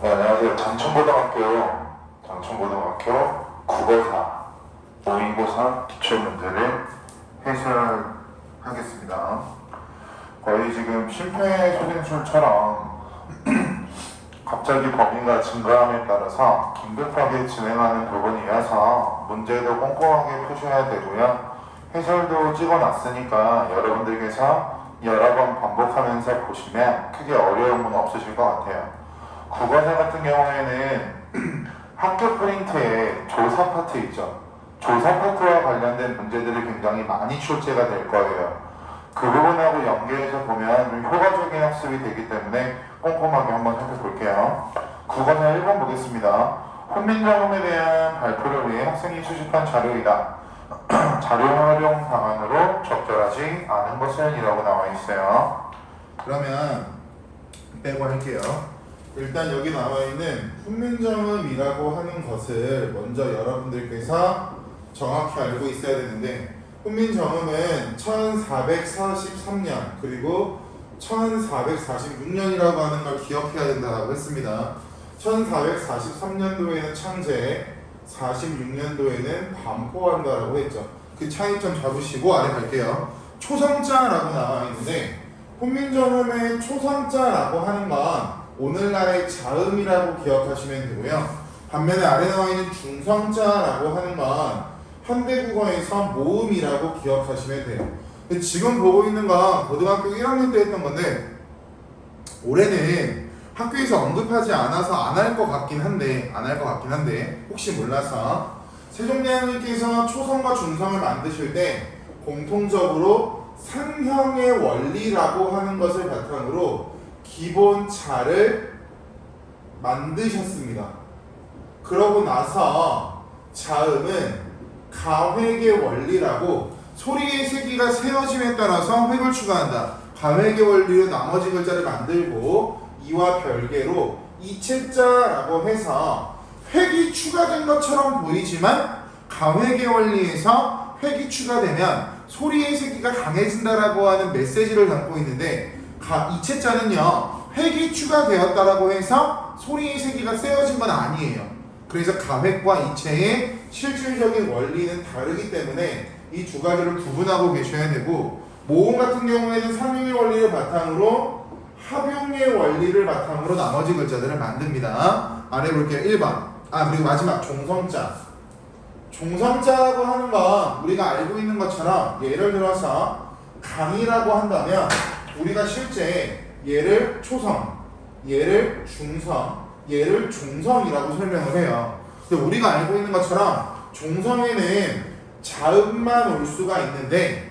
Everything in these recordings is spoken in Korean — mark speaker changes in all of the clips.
Speaker 1: 네, 안녕하세요. 장천고등학교 국어사 모의고사 기출문제를 해설하겠습니다. 거의 지금 심폐소생술처럼 갑자기 범위가 증가함에 따라서 긴급하게 진행하는 부분이어서 문제도 꼼꼼하게 푸셔야 되고요. 해설도 찍어놨으니까 여러분들께서 여러 번 반복하면서 보시면 크게 어려움은 없으실 것 같아요. 국어사 같은 경우에는 학교 프린트에 조사 파트 있죠. 조사 파트와 관련된 문제들이 굉장히 많이 출제가 될 거예요. 그 부분하고 연계해서 보면 좀 효과적인 학습이 되기 때문에 꼼꼼하게 한번 살펴볼게요. 국어사 1번 보겠습니다. 훈민정음에 대한 발표를 위해 학생이 수집한 자료이다. 자료 활용 방안으로 적절하지 않은 것은 이라고 나와 있어요. 그러면 빼고 할게요. 일단 여기 나와 있는 훈민정음이라고 하는 것을 먼저 여러분들께서 정확히 알고 있어야 되는데, 훈민정음은 1443년 그리고 1446년이라고 하는 걸 기억해야 된다고 했습니다. 1443년도에는 창제, 46년도에는 반포한다라고 했죠. 그 차이점 잡으시고 아래 갈게요. 초성자라고 나와 있는데, 훈민정음의 초성자라고 하는 건 오늘날의 자음이라고 기억하시면 되고요. 반면에 아래 나와 있는 중성자라고 하는 건 현대국어에서 모음이라고 기억하시면 돼요. 지금 보고 있는 건 고등학교 1학년 때 했던 건데, 올해는 학교에서 언급하지 않아서 안 할 것 같긴 한데 혹시 몰라서 세종대왕님께서 초성과 중성을 만드실 때 공통적으로 상형의 원리라고 하는 것을 바탕으로 기본자를 만드셨습니다. 그러고 나서 자음은 가획의 원리라고, 소리의 세기가 세워짐에 따라서 획을 추가한다. 가획의 원리로 나머지 글자를 만들고, 이와 별개로 이체자라고 해서 획이 추가된 것처럼 보이지만 가획의 원리에서 획이 추가되면 소리의 세기가 강해진다라고 하는 메시지를 담고 있는데, 이체자는요 획이 추가되었다라고 해서 소리의 세기가 세워진 건 아니에요. 그래서 가획과 이체의 실질적인 원리는 다르기 때문에 이 두 가지를 구분하고 계셔야 되고, 모음 같은 경우에는 상형의 원리를 바탕으로 합용의 원리를 바탕으로 나머지 글자들을 만듭니다. 아래 볼게요. 1번. 그리고 마지막 종성자. 종성자라고 하는 건 우리가 알고 있는 것처럼, 예를 들어서 강이라고 한다면 우리가 실제 얘를 초성, 얘를 중성, 얘를 종성이라고 설명을 해요. 근데 우리가 알고 있는 것처럼 종성에는 자음만 올 수가 있는데,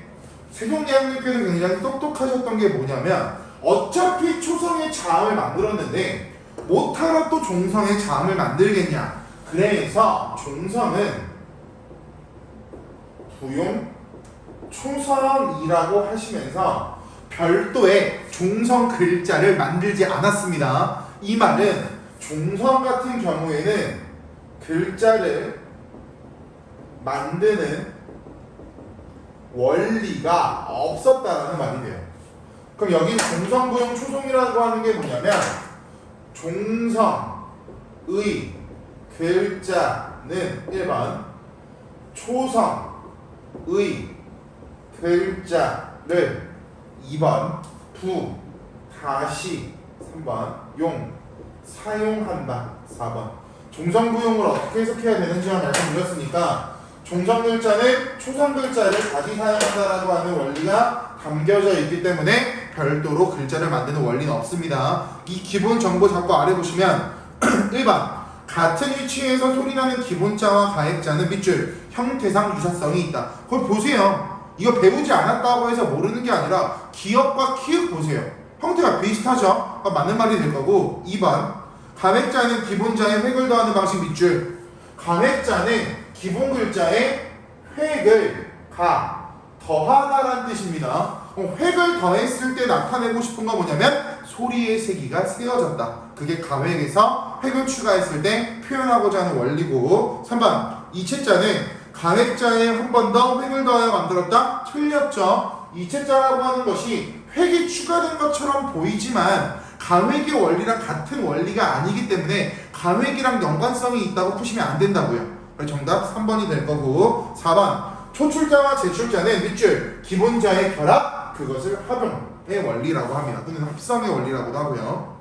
Speaker 1: 세종대왕님께서 굉장히 똑똑하셨던 게 뭐냐면, 어차피 초성의 자음을 만들었는데 못하러 또 종성의 자음을 만들겠냐. 그래서 종성은 부용 초성이라고 하시면서 별도의 종성 글자를 만들지 않았습니다. 이 말은 종성 같은 경우에는 글자를 만드는 원리가 없었다는 말이 돼요. 그럼 여기 종성, 부용, 초성이라고 하는 게 뭐냐면, 종성의 글자는 1번, 초성의 글자를 2번, 다시 3번, 사용한다 4번. 종성, 부용을 어떻게 해석해야 되는지만 말씀드렸으니까, 종성 글자는 초성 글자를 다시 사용한다라고 하는 원리가 담겨져 있기 때문에 별도로 글자를 만드는 원리는 없습니다. 이 기본 정보 잡고 아래 보시면 1번 같은 위치에서 소리나는 기본자와 가액자는 밑줄 형태상 유사성이 있다. 그걸 보세요. 이거 배우지 않았다고 해서 모르는 게 아니라 기억과 키읔 보세요. 형태가 비슷하죠? 맞는 말이 될 거고. 2번 가액자는 기본자에 획을 더하는 방식 밑줄. 가액자는 기본 글자에 획을 더하다라는 뜻입니다. 획을 더했을 때 나타내고 싶은 건 뭐냐면 소리의 세기가 세워졌다. 그게 가획에서 획을 추가했을 때 표현하고자 하는 원리고. 3번 이체자는 가획자에 한 번 더 획을 더하여 만들었다. 틀렸죠. 이체자라고 하는 것이 획이 추가된 것처럼 보이지만 가회기 원리랑 같은 원리가 아니기 때문에 가회기랑 연관성이 있다고 푸시면 안 된다고요. 그래서 정답 3번이 될 거고 4번 초출자와 제출자는 밑줄 기본자의 결합 그것을 합용의 원리라고 합니다. 또는 합성의 원리라고도 하고요.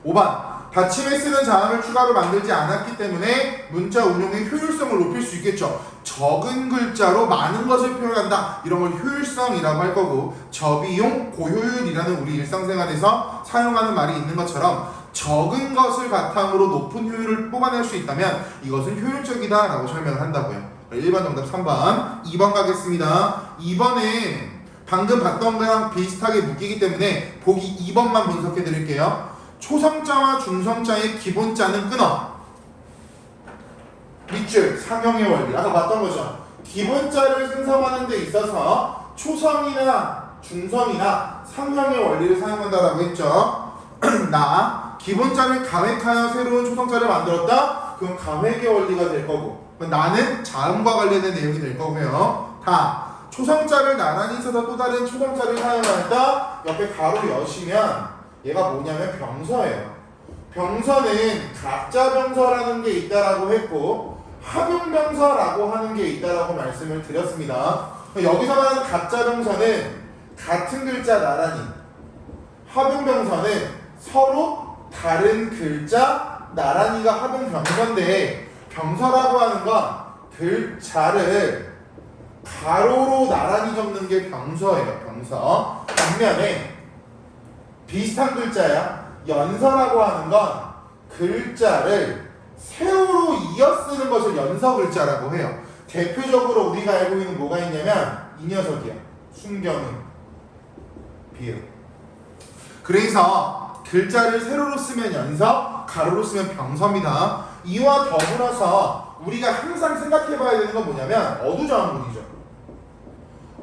Speaker 1: 5번 받침에 쓰는 자음을 추가로 만들지 않았기 때문에 문자 운용의 효율성을 높일 수 있겠죠. 적은 글자로 많은 것을 표현한다. 이런 걸 효율성이라고 할 거고 저비용, 고효율이라는 우리 일상생활에서 사용하는 말이 있는 것처럼 적은 것을 바탕으로 높은 효율을 뽑아낼 수 있다면 이것은 효율적이다 라고 설명을 한다고요. 1번 정답 3번 2번 가겠습니다. 2번은 방금 봤던 거랑 비슷하게 묶이기 때문에 보기 2번만 분석해 드릴게요. 초성자와 중성자의 기본자는 끊어. 밑줄 상형의 원리 아까 봤던 거죠. 기본자를 생성하는 데 있어서 초성이나 중성이나 상형의 원리를 사용한다라고 했죠. 나 기본자를 가획하여 새로운 초성자를 만들었다. 그럼 가획의 원리가 될 거고 나는 자음과 관련된 내용이 될 거고요. 다 초성자를 나란히 써서 또 다른 초성자를 사용한다. 옆에 가로 여시면 얘가 뭐냐면 병서예요. 병서는 가짜병서라는 게 있다라고 했고 합용병서라고 하는 게 있다라고 말씀을 드렸습니다. 여기서 말하는 가짜병서는 같은 글자 나란히, 합용병서는 서로 다른 글자 나란히가 합용병서인데 병서라고 하는 건 글자를 가로로 나란히 적는 게 병서예요. 병서. 반면에 비슷한 글자야. 연서라고 하는 건 글자를 세로로 이어 쓰는 것을 연서 글자라고 해요. 대표적으로 우리가 알고 있는 뭐가 있냐면 이 녀석이야. 순경은 비읍. 그래서 글자를 세로로 쓰면 연서, 가로로 쓰면 병서입니다. 이와 더불어서 우리가 항상 생각해 봐야 되는 건 뭐냐면 어두자음문이죠.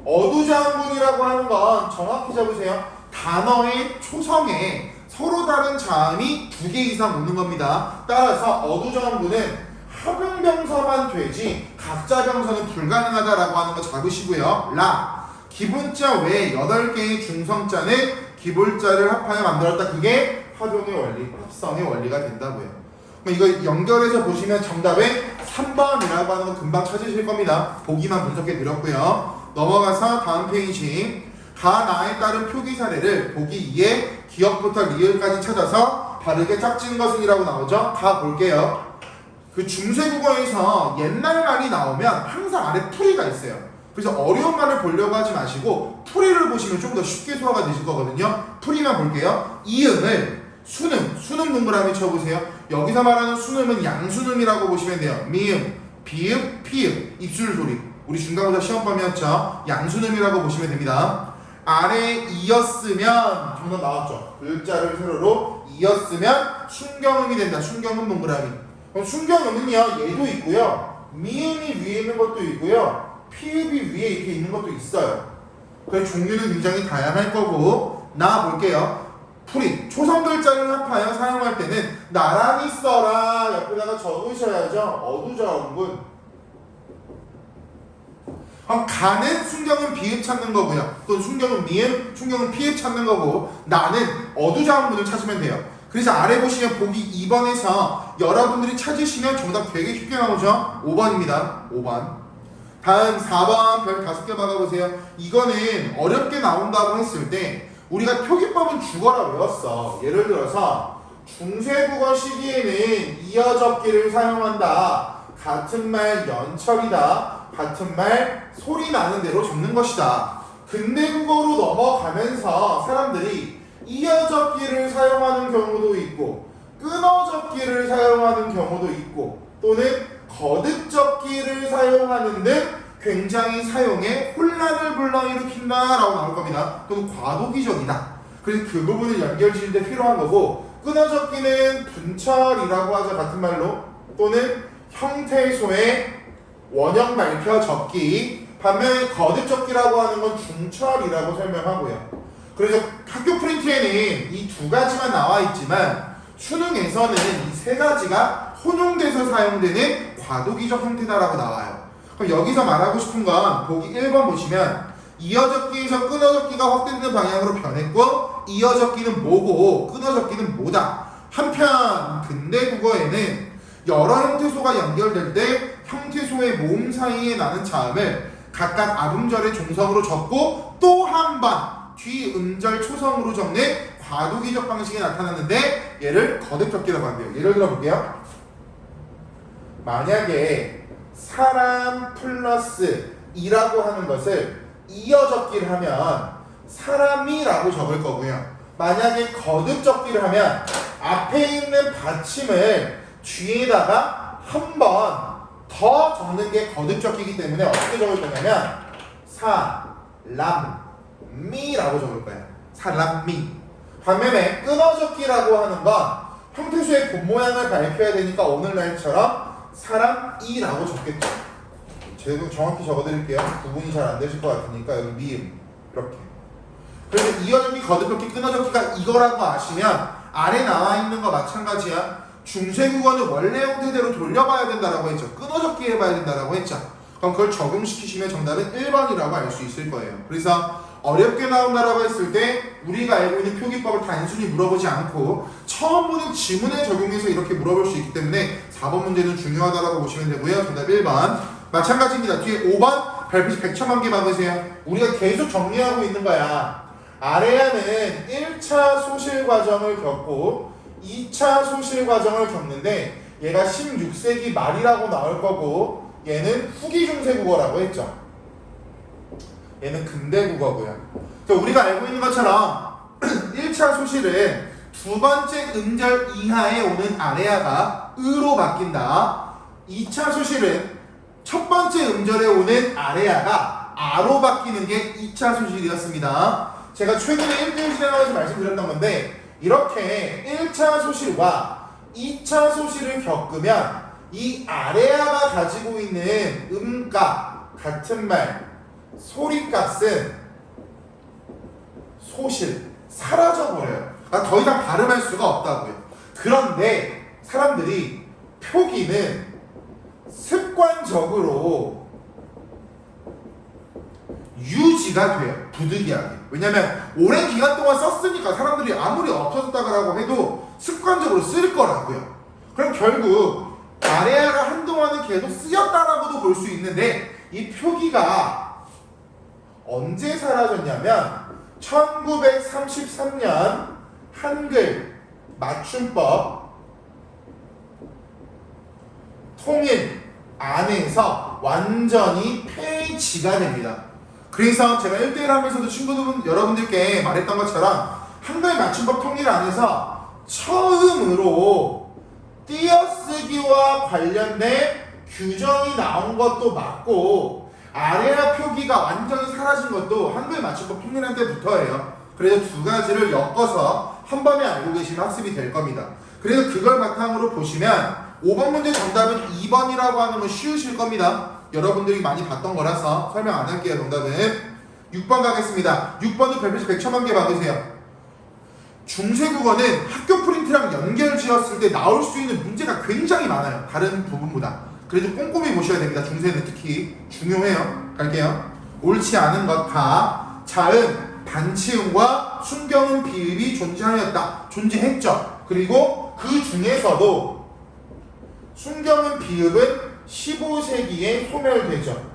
Speaker 1: 어두자음문이라고 하는 건 정확히 잡으세요. 단어의 초성에 서로 다른 자음이 2개 이상 오는 겁니다. 따라서 어두자음문은 합용병서만 되지 가짜병서는 불가능하다라고 하는 거 잡으시고요. 라 기본자 외에 8개의 중성자는 기본자를 합하여 만들었다. 그게 합용의 원리, 합성의 원리가 된다고요. 이거 연결해서 보시면 정답은 3번이라고 하는 거 금방 찾으실 겁니다. 보기만 분석해 드렸고요. 넘어가서 다음 페이지 가나에 따른 표기 사례를 보기 2에 기억부터 리을까지 찾아서 바르게 짝짓는 것은 이라고 나오죠. 가 볼게요. 그 중세국어에서 옛날 말이 나오면 항상 아래 풀이가 있어요. 그래서 어려운 말을 보려고 하지 마시고 풀이를 보시면 좀 더 쉽게 소화가 되실 거거든요. 풀이만 볼게요. 이음을 수능 동그라미 쳐보세요. 여기서 말하는 수능은 양수능이라고 보시면 돼요. 미음, 비읍, 피읍, 입술 소리. 우리 중간고사 시험범위였죠. 양수능이라고 보시면 됩니다. 아래 이었으면 정답 나왔죠. 글자를 세로로 이었으면 순경음이 된다. 순경음 동그라미. 그럼 순경음은요 얘도 있고요. 미음이 위에 있는 것도 있고요. 피읍이 위에 이렇게 있는 것도 있어요. 그 종류는 굉장히 다양할 거고 나 볼게요. 풀이 초성 글자를 합하여 사용할 때는 나란히 써라 옆에다가 적으셔야죠. 어두자음문. 그럼 가는 순경은 비읍 찾는 거고요. 또는 순경은 미음, 순경은 피읍 찾는 거고 나는 어두자음문을 찾으면 돼요. 그래서 아래 보시면 보기 2번에서 여러분들이 찾으시면 정답 되게 쉽게 나오죠. 5번입니다. 5번. 다음 4번 별 5개 박아보세요. 이거는 어렵게 나온다고 했을 때 우리가 표기법은 죽어라 외웠어. 예를 들어서 중세국어 시기에는 이어접기를 사용한다. 같은 말 연철이다. 같은 말 소리 나는 대로 적는 것이다. 근대국어로 넘어가면서 사람들이 이어접기를 사용하는 경우도 있고 끊어접기를 사용하는 경우도 있고 또는 거듭접기를 사용하는 등 굉장히 사용에 혼란을 불러일으킨다라고 나올 겁니다. 또는 과도기적이다. 그래서 그 부분을 연결지을 때 필요한 거고 끊어접기는 분철이라고 하죠. 같은 말로. 또는 형태소의 원형 밝혀 적기. 반면에 거듭적기라고 하는 건 중철이라고 설명하고요. 그래서 학교 프린트에는 이 2가지만 나와 있지만 수능에서는 이 3가지가 혼용돼서 사용되는 과도기적 형태다라고 나와요. 그럼 여기서 말하고 싶은 건 보기 1번 보시면 이어적기에서 끊어적기가 확대되는 방향으로 변했고 이어적기는 뭐고 끊어적기는 뭐다. 한편 근대 국어에는 여러 형태소가 연결될 때 형태소의 모음 사이에 나는 자음을 각각 앞음절의 종성으로 적고 또 한 번 뒤음절 초성으로 적는 과도기적 방식이 나타났는데 얘를 거듭적기라고 한대요. 예를 들어 볼게요. 만약에 사람 플러스 이라고 하는 것을 이어적기를 하면 사람이라고 적을 거고요. 만약에 거듭적기를 하면 앞에 있는 받침을 뒤에다가 한 번 더 적는 게 거듭적기이기 때문에 어떻게 적을 거냐면 사람미라고 적을 거예요. 사람미. 반면에 끊어적기라고 하는 건 형태수의 본 모양을 발표해야 되니까 오늘날처럼 사람이라고 적겠죠. 제가 정확히 적어드릴게요. 구분이 잘 안 되실 것 같으니까 여기 미음 이렇게. 그래서 이어적기, 거듭적기, 끊어적기가 이거라고 아시면 아래 나와 있는 거 마찬가지야. 중세국어는 원래 형태대로 돌려봐야 된다라고 했죠. 끊어적기 해봐야 된다라고 했죠. 그럼 그걸 적용시키시면 정답은 1번이라고 알 수 있을 거예요. 그래서 어렵게 나온다라고 했을 때 우리가 알고 있는 표기법을 단순히 물어보지 않고 처음 보는 지문에 적용해서 이렇게 물어볼 수 있기 때문에 4번 문제는 중요하다라고 보시면 되고요. 정답 1번. 마찬가지입니다. 뒤에 5번 별빛 100점 개 막으세요. 우리가 계속 정리하고 있는 거야. 아래야는 1차 소실 과정을 겪고 2차 소실 과정을 겪는데 얘가 16세기 말이라고 나올 거고 얘는 후기 중세국어라고 했죠. 얘는 근대국어고요. 우리가 알고 있는 것처럼 1차 소실은 두 번째 음절 이하에 오는 아래야가 으로 바뀐다. 2차 소실은 첫 번째 음절에 오는 아래야가 아로 바뀌는 게 2차 소실이었습니다. 제가 최근에 1대1 진행하면서 말씀드렸던 건데 이렇게 1차 소실과 2차 소실을 겪으면 이 아래야가 가지고 있는 음값, 같은 말, 소리값은 소실, 사라져버려요. 그러니까 더 이상 발음할 수가 없다고요. 그런데 사람들이 표기는 습관적으로 유지가 돼요. 부득이하게. 왜냐면 오랜 기간 동안 썼으니까 사람들이 아무리 없어졌다고 해도 습관적으로 쓸 거라고요. 그럼 결국 아래야가 한동안은 계속 쓰였다라고도 볼 수 있는데 이 표기가 언제 사라졌냐면 1933년 한글 맞춤법 통일 안에서 완전히 폐지가 됩니다. 그래서 제가 1대1 하면서도 친구들 여러분들께 말했던 것처럼 한글 맞춤법 통일 안에서 처음으로 띄어쓰기와 관련된 규정이 나온 것도 맞고 아래야 표기가 완전히 사라진 것도 한글 맞춤법 통일한 때부터예요. 그래서 두 가지를 엮어서 한 번에 알고 계시면 학습이 될 겁니다. 그래서 그걸 바탕으로 보시면 5번 문제 정답은 2번이라고 하는 건 쉬우실 겁니다. 여러분들이 많이 봤던 거라서 설명 안 할게요. 정답은 6번 가겠습니다. 6번도 별빛 100점 개 받으세요. 중세국어는 학교 프린트랑 연결 지었을 때 나올 수 있는 문제가 굉장히 많아요. 다른 부분보다. 그래도 꼼꼼히 보셔야 됩니다. 중세는 특히 중요해요. 갈게요. 옳지 않은 것 다 자음, 반치음과 순경음 비읍이 존재하였다. 존재했죠. 그리고 그 중에서도 순경음 비읍은 15세기에 소멸되죠.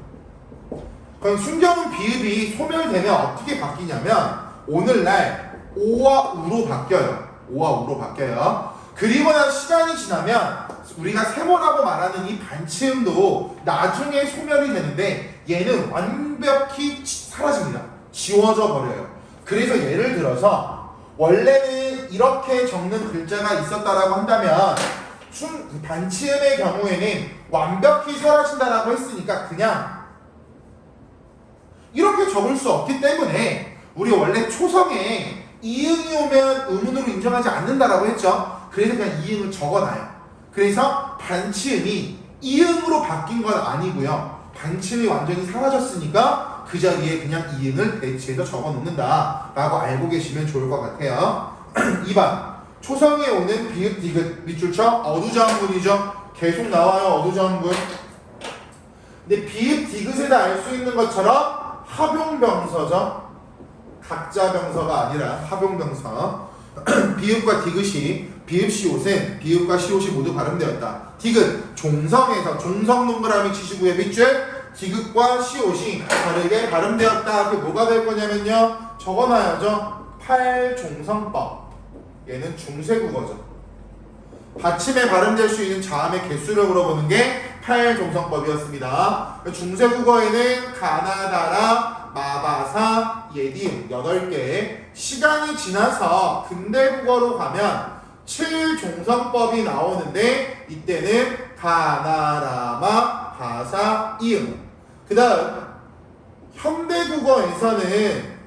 Speaker 1: 그럼 순경음 비읍이 소멸되면 어떻게 바뀌냐면 오늘날 오와 우로 바뀌어요. 오와 우로 바뀌어요. 그리고 난 시간이 지나면 우리가 세모라고 말하는 이 반치음도 나중에 소멸이 되는데 얘는 완벽히 사라집니다. 지워져 버려요. 그래서 예를 들어서 원래는 이렇게 적는 글자가 있었다라고 한다면 반치음의 경우에는 완벽히 사라진다라고 했으니까 그냥 이렇게 적을 수 없기 때문에 우리 원래 초성에 이응이 오면 의문으로 인정하지 않는다라고 했죠. 그래서 그냥 이응을 적어놔요. 그래서 반치음이 이응으로 바뀐 건 아니고요. 반치음이 완전히 사라졌으니까 그 자리에 그냥 이응을 배치해서 적어놓는다 라고 알고 계시면 좋을 것 같아요. 2번 초성에 오는 비읍, 디귿 밑줄쳐 어두자음문이죠. 계속 나와요. 어두자음문. 근데 비읍, 디귿에다 알 수 있는 것처럼 합용병서죠. 각자병서가 아니라 합용병서. 비읍과 디귿이 비읍 시옷은 비읍과 시옷이 모두 발음되었다. 디귿 종성에서 종성 동그라미 치시고요. 밑줄 디귿과 시옷이 다르게 발음되었다. 그게 뭐가 될 거냐면요. 적어놔야죠. 팔종성법. 얘는 중세국어죠. 받침에 발음될 수 있는 자음의 개수를 물어보는 게 팔종성법이었습니다. 중세국어에는 가나다라, 마바사, 예디움 8개. 시간이 지나서 근대국어로 가면 7종성법이 나오는데 이때는 가나라마, 바사, 이음. 그 다음 현대국어에서는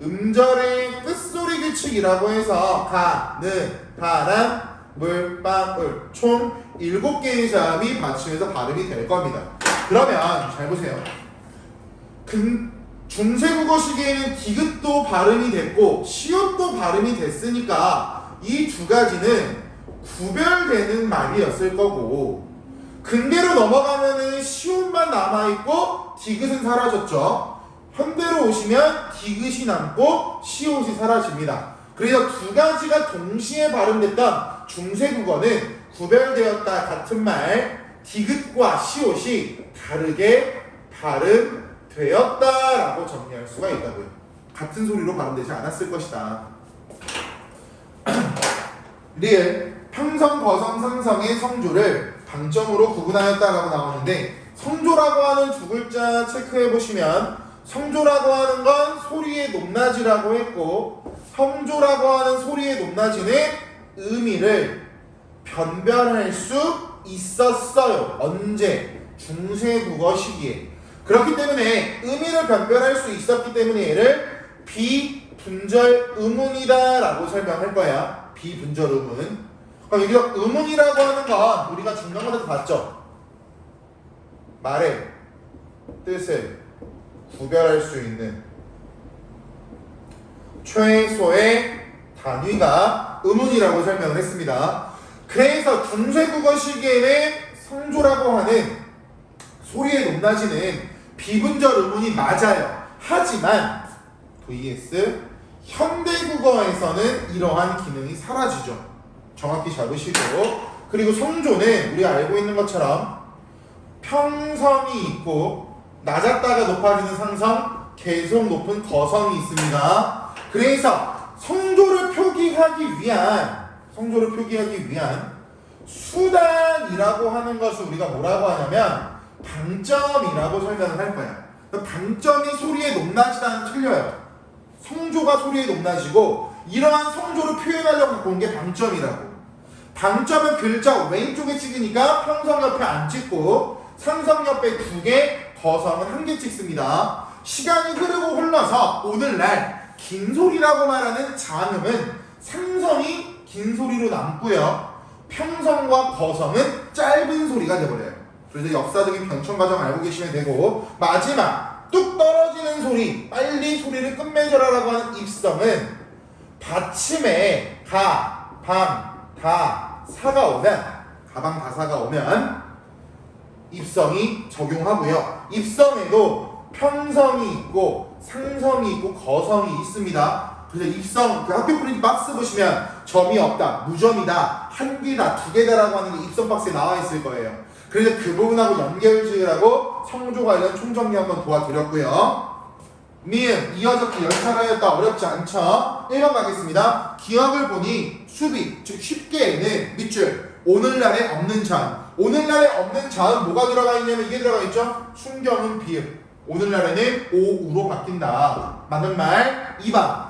Speaker 1: 음절의 끝소리 규칙이라고 해서 가, 느, 가랑, 물, 빵, 을 총 7개의 자음이 받침에서 발음이 될 겁니다. 그러면 잘 보세요. 중세국어 시기에는 디귿도 발음이 됐고 시옷도 발음이 됐으니까 이 두 가지는 구별되는 말이었을 거고, 근대로 넘어가면은 시옷만 남아있고 디귿은 사라졌죠. 현대로 오시면 디귿이 남고 시옷이 사라집니다. 그래서 두 가지가 동시에 발음됐던 중세국어는 구별되었다 같은 말 디귿과 시옷이 다르게 발음되었다라고 정리할 수가 있다고요. 같은 소리로 발음되지 않았을 것이다. 리을 평성, 거성, 상성의 성조를 방점으로 구분하였다라고 나오는데, 성조라고 하는 두 글자 체크해 보시면 성조라고 하는 건 소리의 높낮이라고 했고, 성조라고 하는 소리의 높낮이는 의미를 변별할 수 있었어요. 언제? 중세국어 시기에. 그렇기 때문에 의미를 변별할 수 있었기 때문에 얘를 비분절 의문이다 라고 설명할 거야. 비분절 의문. 그럼 여기서 의문이라고 하는 건 우리가 중간고사에서 봤죠? 말의 뜻을 구별할 수 있는 최소의 단위가 의문이라고 설명을 했습니다. 그래서 중세국어 시기에는 성조라고 하는 소리의 높낮이는 비분절 의문이 맞아요. 하지만 vs 현대국어에서는 이러한 기능이 사라지죠. 정확히 잡으시고, 그리고 성조는 우리가 알고 있는 것처럼 평성이 있고 낮았다가 높아지는 상성, 계속 높은 거성이 있습니다. 그래서 성조를 표기하기 위한 수단이라고 하는 것을 우리가 뭐라고 하냐면 방점이라고 설명을 할 거야. 방점이 소리의 높낮이와는 틀려요. 성조가 소리의 높낮이고 이러한 성조를 표현하려고 갖고 온 게 방점이라고. 방점은 글자 왼쪽에 찍으니까 평성 옆에 안 찍고 상성 옆에 2개, 거성은 1개 찍습니다. 시간이 흐르고 흘러서 오늘날 긴 소리라고 말하는 장음은 상성이 긴 소리로 남고요. 평성과 거성은 짧은 소리가 되어버려요. 그래서 역사적인 변천 과정 알고 계시면 되고, 마지막 뚝 떨어지는 소리, 빨리 소리를 끝맺어라라고 하는 입성은 받침에 가, 방, 다, 사가 오면, 가방 다사가 오면 입성이 적용하고요. 입성에도 평성이 있고 상성이 있고 거성이 있습니다. 그래서 입성, 그 학교 프린트 박스 보시면 점이 없다, 무점이다, 1개다, 2개다라고 하는 게 입성 박스에 나와 있을 거예요. 그래서 그 부분하고 연결 지으라고 성조 관련 총정리 한번 도와드렸고요. 미음, 이어졌기 연차가였다. 어렵지 않죠? 1번 가겠습니다. 기억을 보니 수비, 즉 쉽게는 밑줄 오늘날에 없는 자음. 오늘날에 없는 자음 뭐가 들어가 있냐면 이게 들어가 있죠? 순경은 비읍. 오늘날에는 오우로 바뀐다. 맞는 말. 2번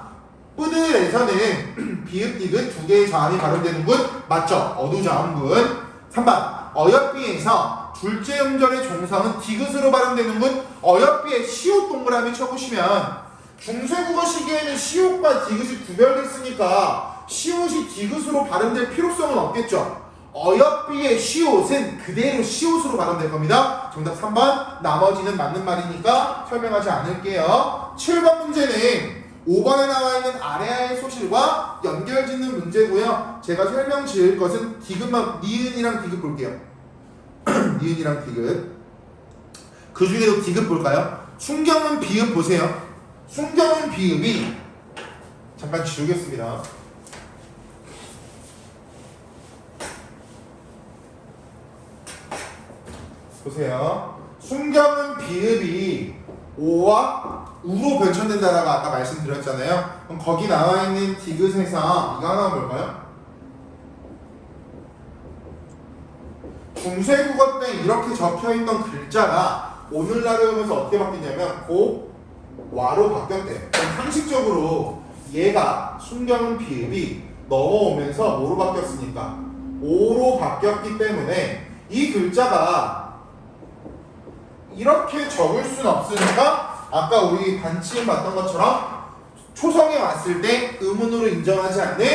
Speaker 1: 뿌들에서는 비읍, 디귿 2개의 자음이 발음되는군. 맞죠? 어두자음군. 3번 어여삐에서 둘째 음절의 종성은 디귿으로 발음되는군. 어여삐에 시옷 동그라미 쳐보시면 중세국어 시기에는 시옷과 디귿이 구별됐으니까 시옷이 디귿으로 발음될 필요성은 없겠죠. 어여삐의 시옷은 그대로 시옷으로 발음될 겁니다. 정답 3번. 나머지는 맞는 말이니까 설명하지 않을게요. 7번 문제는 5번에 나와 있는 아래아의 소실과 연결 짓는 문제고요. 제가 설명 지을 것은 디귿만, 니은이랑 디귿 볼게요. 니은이랑 디귿. 그 중에도 디귿 볼까요? 순경은 비읍 보세요. 순경은 비읍이 잠깐 지우겠습니다. 보세요. 순경은 비읍이 오와 우로 변천된다라고 아까 말씀드렸잖아요. 그럼 거기 나와 있는 디귿에서 이거 하나 볼까요? 중세국어 때 이렇게 적혀있던 글자가 오늘날에 오면서 어떻게 바뀌냐면 고, 와로 바뀌었대요. 그럼 상식적으로 얘가 순경은 비읍이 넘어오면서 뭐로 바뀌었으니까 오로 바뀌었기 때문에 이 글자가 이렇게 적을 수는 없으니까 아까 우리 반치음 봤던 것처럼 초성에 왔을 때 의문으로 인정하지 않는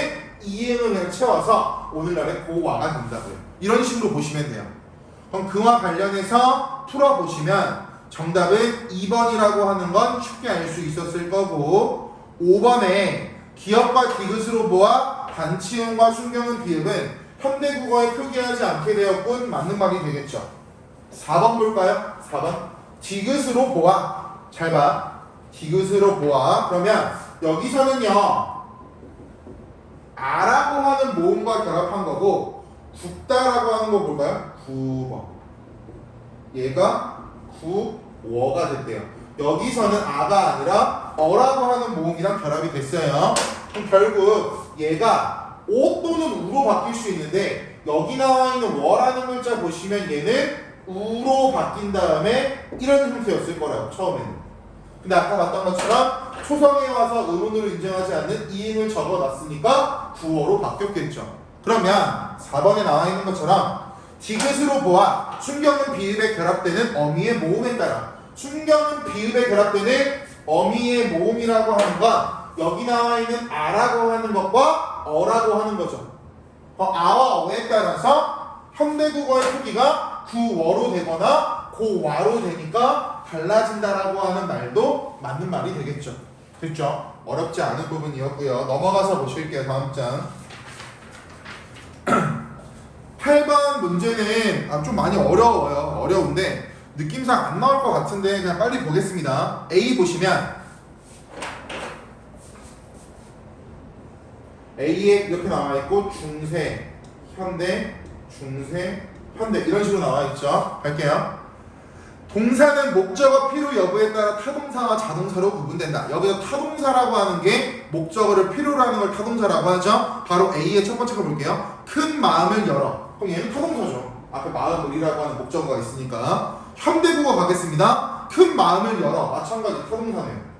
Speaker 1: 이행을 그냥 채워서 오늘날에 고와가 된다고요. 이런 식으로 보시면 돼요. 그럼 그와 관련해서 풀어보시면 정답은 2번이라고 하는 건 쉽게 알 수 있었을 거고 5번에 기업과 디귿으로 보아 반치음과 순경은 비읍은 현대국어에 표기하지 않게 되었군 맞는 말이 되겠죠. 4번 볼까요? 4번 디귿으로 보아 잘 봐. 디귿으로 보아 그러면 여기서는요 아라고 하는 모음과 결합한 거고 굽다라고 하는 거 볼까요? 구워 얘가 구워가 됐대요. 여기서는 아가 아니라 어라고 하는 모음이랑 결합이 됐어요. 그럼 결국 얘가 오 또는 우로 바뀔 수 있는데 여기 나와 있는 워라는 글자 보시면 얘는 우로 바뀐 다음에 이런 형태였을 거라고 처음에는. 근데 아까 봤던 것처럼 초성에 와서 의문으로 인정하지 않는 이응을 적어놨으니까 구어로 바뀌었겠죠. 그러면 4번에 나와 있는 것처럼 디귿으로 보아 순경은 비읍에 결합되는 어미의 모음에 따라 순경은 비읍에 결합되는 어미의 모음이라고 하는 건 여기 나와 있는 아라고 하는 것과 어라고 하는 거죠. 아와 어에 따라서 현대국어의 표기가 구워로 되거나 고와로 되니까 달라진다라고 하는 말도 맞는 말이 되겠죠. 됐죠? 어렵지 않은 부분이었고요. 넘어가서 보실게요. 다음 장 8번 문제는 좀 많이 어려워요. 어려운데 느낌상 안 나올 것 같은데 그냥 빨리 보겠습니다. A 보시면 A에 이렇게 나와 있고 중세, 현대, 중세, 현대 이런 식으로 나와 있죠. 갈게요. 동사는 목적어 필요 여부에 따라 타동사와 자동사로 구분된다. 여기서 타동사라고 하는 게 목적어를 필요로 하는 걸 타동사라고 하죠. 바로 A의 첫 번째 거 볼게요. 큰 마음을 열어. 그럼 얘는 타동사죠. 앞에 마음을이라고 하는 목적어가 있으니까. 현대국어 가겠습니다. 큰 마음을 열어. 마찬가지 타동사네요.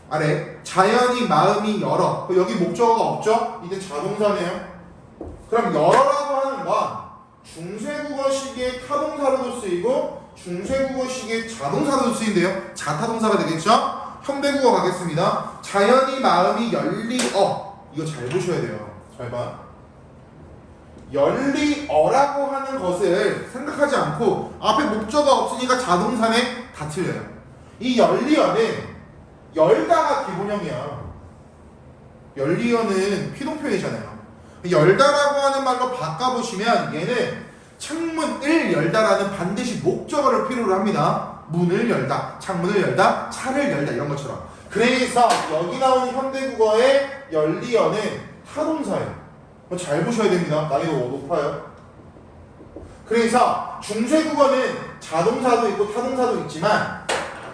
Speaker 1: 아래 자연히 마음이 열어. 여기 목적어가 없죠? 이제 자동사네요. 그럼 열어라고 하는 건 중세국어식의 타동사로도 쓰이고 중세국어식의 자동사로도 쓰인대요. 자타동사가 되겠죠? 현대국어 가겠습니다. 자연히 마음이 열리어. 이거 잘 보셔야 돼요. 잘 봐. 열리어라고 하는 것을 생각하지 않고 앞에 목적어가 없으니까 자동사네 다 틀려요. 이 열리어는 열다가 기본형이야. 열리어는 피동표현이잖아요. 열다라고 하는 말로 바꿔보시면 얘는 창문을 열다라는 반드시 목적어를 필요로 합니다. 문을 열다, 창문을 열다, 차를 열다 이런 것처럼. 그래서 여기 나오는 현대국어의 열리어는 타동사예요. 잘 보셔야 됩니다. 난이도 높아요. 그래서 중세국어는 자동사도 있고 타동사도 있지만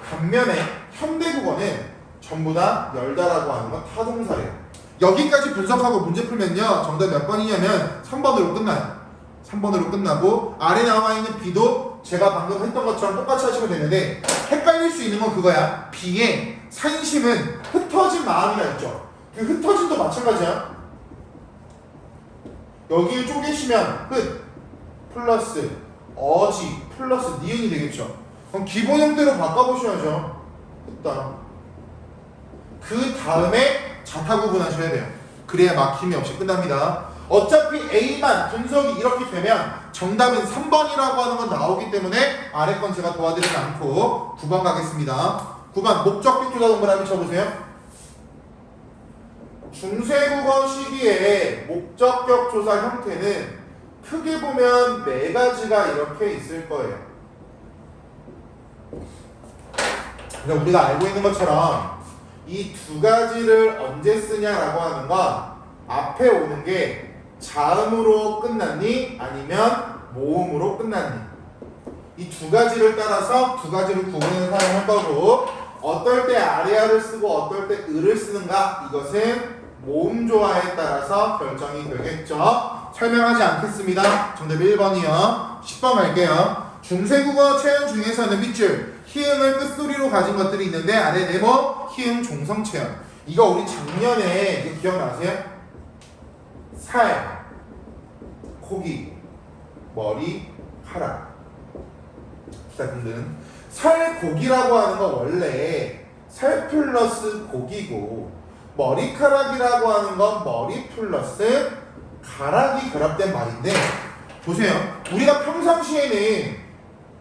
Speaker 1: 반면에 현대국어는 전부 다 열다라고 하는 건 타동사예요. 여기까지 분석하고 문제 풀면요 정답 몇 번이냐면 3번으로 끝나요. 3번으로 끝나고 아래 나와 있는 B도 제가 방금 했던 것처럼 똑같이 하시면 되는데 헷갈릴 수 있는 건 그거야. B의 산심은 흩어진 마음이라 했죠. 그 흩어진도 마찬가지야. 여기를 쪼개시면 흩 플러스 어지 플러스 니은이 되겠죠. 그럼 기본 형태로 바꿔보셔야죠. 흩다. 그 다음에 자타 구분하셔야 돼요. 그래야 막힘이 없이 끝납니다. 어차피 A만 분석이 이렇게 되면 정답은 3번이라고 하는 건 나오기 때문에 아래 건 제가 도와드리지 않고 9번 가겠습니다. 9번 목적격 조사 동그라미 쳐보세요. 중세국어 시기에 목적격 조사 형태는 크게 보면 4가지가 이렇게 있을 거예요. 그러니까 우리가 알고 있는 것처럼 이 두 가지를 언제 쓰냐라고 하는 건 앞에 오는 게 자음으로 끝났니 아니면 모음으로 끝났니 이 두 가지를 따라서 두 가지를 구분해서 사용할 거고 어떨 때 아래아를 쓰고 어떨 때 을을 쓰는가 이것은 모음 조화에 따라서 결정이 되겠죠. 설명하지 않겠습니다. 정답 1번이요. 10번 갈게요. 중세국어 체형 중에서는 밑줄 히읗을 끝소리로 가진 것들이 있는데 아래 네모 히읗 종성 체형 이거 우리 작년에 이거 기억나세요? 살, 고기, 머리, 카락 기타 등등 살, 고기라고 하는 거 원래 살 플러스 고기고 머리카락이라고 하는 건 머리 플러스 가락이 결합된 말인데 보세요. 우리가 평상시에는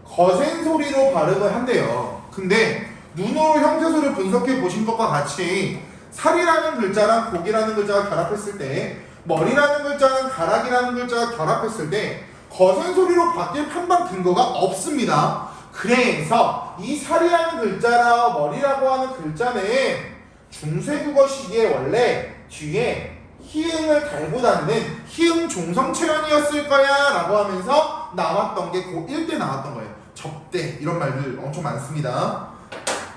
Speaker 1: 거센 소리로 발음을 한대요. 근데 눈으로 형태소를 분석해 보신 것과 같이 살이라는 글자랑 고기라는 글자가 결합했을 때 머리라는 글자랑 가락이라는 글자가 결합했을 때 거센 소리로 바뀔 판단 근거가 없습니다. 그래서 이 살이라는 글자라 머리라고 하는 글자는 중세국어 시기에 원래 뒤에 히읗을 달고 다니는 히읗 종성체현이었을 거야 라고 하면서 나왔던 게 고1 때 나왔던 거예요. 접대 이런 말들 엄청 많습니다.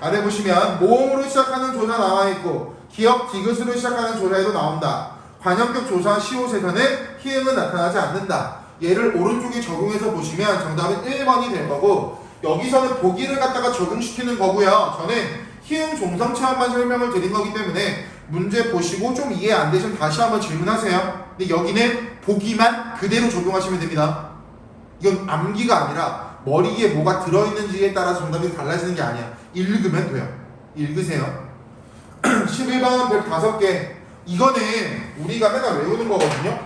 Speaker 1: 아래 보시면 모음으로 시작하는 조사 나와 있고 기역 디귿으로 시작하는 조사에도 나온다. 관형격 조사 시옷에서는 히읗은 나타나지 않는다. 얘를 오른쪽에 적용해서 보시면 정답은 1번이 될 거고 여기서는 보기를 갖다가 적용시키는 거고요. 저는 히읗 종성 체험만 설명을 드린 거기 때문에 문제 보시고 좀 이해 안 되시면 다시 한번 질문하세요. 근데 여기는 보기만 그대로 적용하시면 됩니다. 이건 암기가 아니라 머리에 뭐가 들어있는지에 따라서 정답이 달라지는 게 아니야. 읽으면 돼요. 읽으세요. 11번 105개 이거는 우리가 맨날 외우는 거거든요.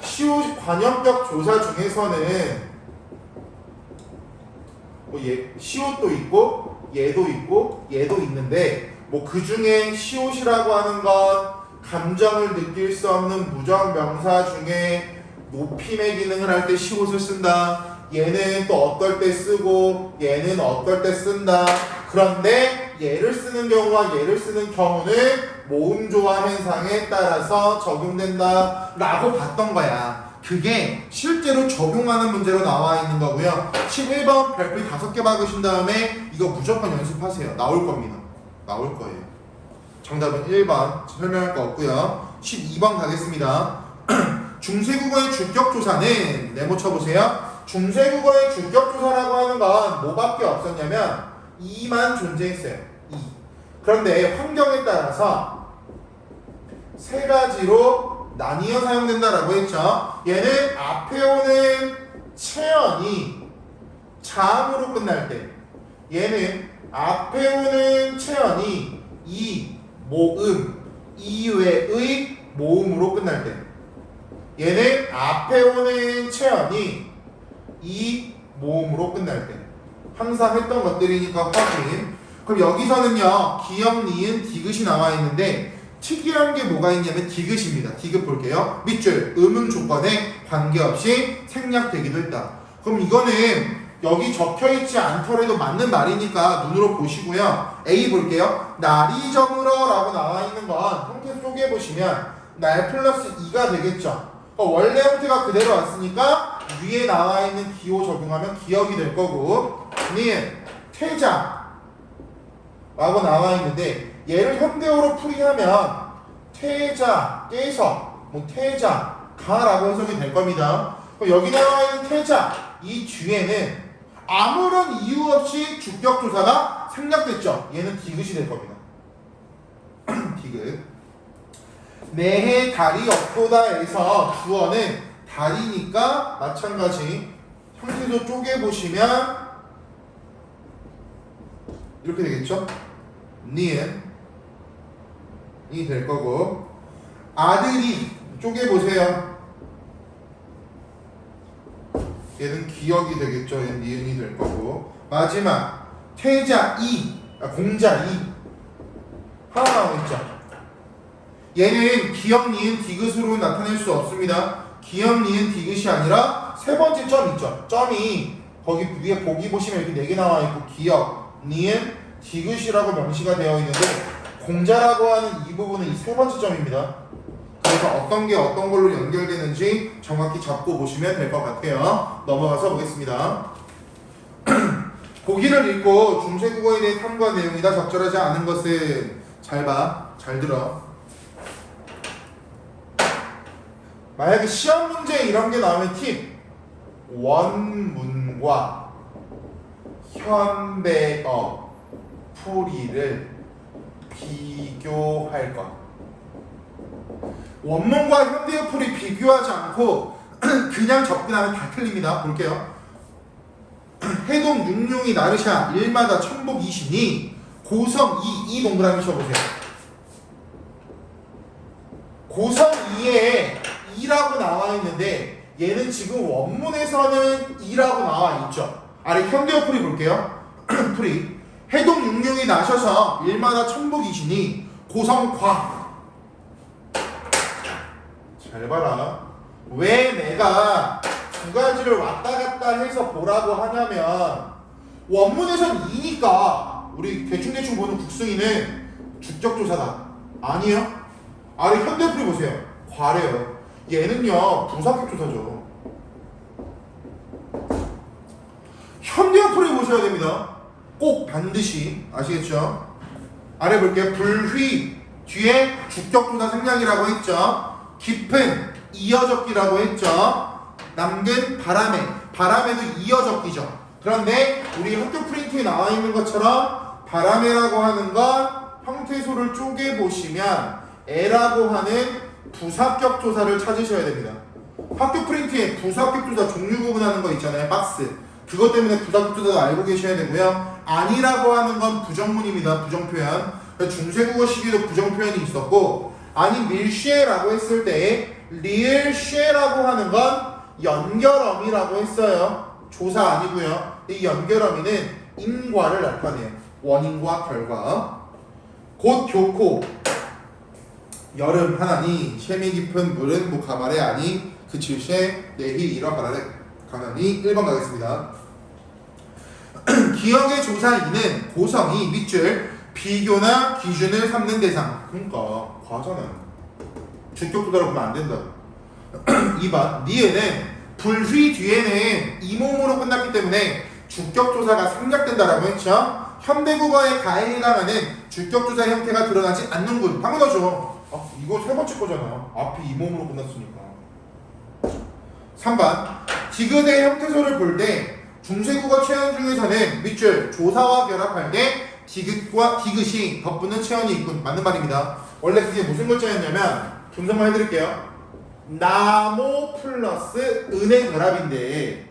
Speaker 1: 시옷 관형격 조사 중에서는 시옷도 있고 얘도 있고 얘도 있는데 뭐 그 중에 시옷이라고 하는 건 감정을 느낄 수 없는 무적 명사 중에 높임의 기능을 할 때 시옷을 쓴다. 얘는 또 어떨 때 쓰고 얘는 어떨 때 쓴다. 그런데 얘를 쓰는 경우와 얘를 쓰는 경우는 모음 조화 현상에 따라서 적용된다 라고 봤던 거야. 그게 실제로 적용하는 문제로 나와 있는 거고요. 11번 별표 5개 박으신 다음에 이거 무조건 연습하세요. 나올 겁니다. 나올 거예요. 정답은 1번 설명할 거 없고요. 12번 가겠습니다. 중세국어의 주격조사는 네모 쳐보세요. 중세국어의 주격조사라고 하는 건 뭐밖에 없었냐면 2만 존재했어요. 2. 그런데 환경에 따라서 세 가지로 나뉘어 사용된다라고 했죠. 얘는 앞에 오는 체언이 자음으로 끝날 때 얘는 앞에 오는 체언이 이 모음 이외의 모음으로 끝날 때 얘는 앞에 오는 체언이 이 모음으로 끝날 때 항상 했던 것들이니까 확인. 그럼 여기서는요 기역, 니은, 디귿이 나와 있는데 특이한 게 뭐가 있냐면 디귿입니다. 디귿 볼게요. 밑줄 음음 조건에 관계없이 생략되기도 했다. 그럼 이거는 여기 적혀있지 않더라도 맞는 말이니까 눈으로 보시고요. A 볼게요. 날이 저물어 라고 나와 있는 건 형태 속에 보시면 날 플러스 2가 되겠죠. 원래 형태가 그대로 왔으니까 위에 나와 있는 기호 적용하면 기역이 될 거고 니은 태자 라고 나와 있는데 얘를 현대어로 풀이하면 태자께서 뭐 태자가라고 해석이 될 겁니다. 여기 나와 있는 태자 이 뒤에는 아무런 이유 없이 주격조사가 생략됐죠. 얘는 디귿이 될 겁니다. 디귿. 매해 달이 없도다에서 주어는 달이니까 마찬가지 형태도 쪼개보시면 이렇게 되겠죠. 니은이 될 거고 아들이 쪼개보세요. 얘는 기역이 되겠죠. 얘는 니은이 될 거고 마지막 태자 공자 하나 나오있죠. 얘는 기역, 니은, 디귿으로 나타낼 수 없습니다. 기역, 니은, 디귿이 아니라 세 번째 점 있죠. 점이 거기 위에 보기 보시면 이렇게 4개 나와 있고 기역, 니은, 디귿이라고 명시가 되어 있는데 공자라고 하는 이 부분은 이 세 번째 점입니다. 그래서 어떤 게 어떤 걸로 연결되는지 정확히 잡고 보시면 될 것 같아요. 넘어가서 보겠습니다. 보기를 읽고 중세국어에 대해 탐구한 내용이다. 적절하지 않은 것은 잘 봐, 잘 들어. 만약에 시험 문제 이런 게 나오면 팁. 원문과 현대어 풀이를 비교할 것. 원문과 현대어 풀이 비교하지 않고 그냥 접근하면 다 틀립니다. 볼게요. 해동 육룡이 나르샤 일마다 천복 이시니 고성 이 동그라미 쳐보세요. 고성 2에 2라고 나와 있는데 얘는 지금 원문에서는 2라고 나와 있죠. 아래 현대어 풀이 볼게요. 풀이 해동 육룡이 나셔서 일마다 천복이시니 고성과. 잘 봐라. 왜 내가 두 가지를 왔다 갔다 해서 보라고 하냐면 원문에선 2니까 우리 대충 보는 국승이는 주격조사다. 아니요. 아래 현대어 풀이 보세요. 과래요. 얘는요 부사격조사죠. 현대어 풀이 보셔야 됩니다. 꼭 반드시 아시겠죠? 아래 볼게요. 불휘 뒤에 주격조사 생략이라고 했죠. 깊은 이어적기라고 했죠. 남근 바람에도 이어적기죠. 그런데 우리 학교 프린트에 나와 있는 것처럼 바람에라고 하는 건 형태소를 쪼개 보시면 에라고 하는 부사격 조사를 찾으셔야 됩니다. 학교 프린트에 부사격 조사 종류 구분하는 거 있잖아요. 박스. 그것 때문에 부사격 조사도 알고 계셔야 되고요. 아니라고 하는 건 부정문입니다. 부정표현. 중세국어 시기에도 부정표현이 있었고, 아니 밀쉐라고 했을 때 리을쉐라고 하는 건 연결어미라고 했어요. 조사 아니고요. 이 연결어미는 인과를 나타내요. 원인과 결과. 곧 교코 여름 하나니 쉐미 깊은 물은 뭐 가발에 아니 그칠쉐 내히 이러 가나니 1번 가겠습니다. 기억의 조사이는 고성이 밑줄 비교나 기준을 삼는 대상. 그러니까 과잖아요. 주격조사로 보면 안 된다. 2번 니은은 불휘 뒤에는 이몸으로 끝났기 때문에 주격조사가 생략된다라고 했죠. 현대국어의 가에 해당하는 주격조사 형태가 드러나지 않는군. 당연하죠. 이거 세 번째 거잖아. 앞이 이몸으로 끝났으니까. 3번 디귿의 형태소를 볼 때 중세국어 체언 중에서는 밑줄 조사와 결합할 때 디귿이 덧붙는 체언이 있군. 맞는 말입니다. 원래 그게 무슨 글자였냐면 분석만 해드릴게요. 나모 플러스 은의 결합인데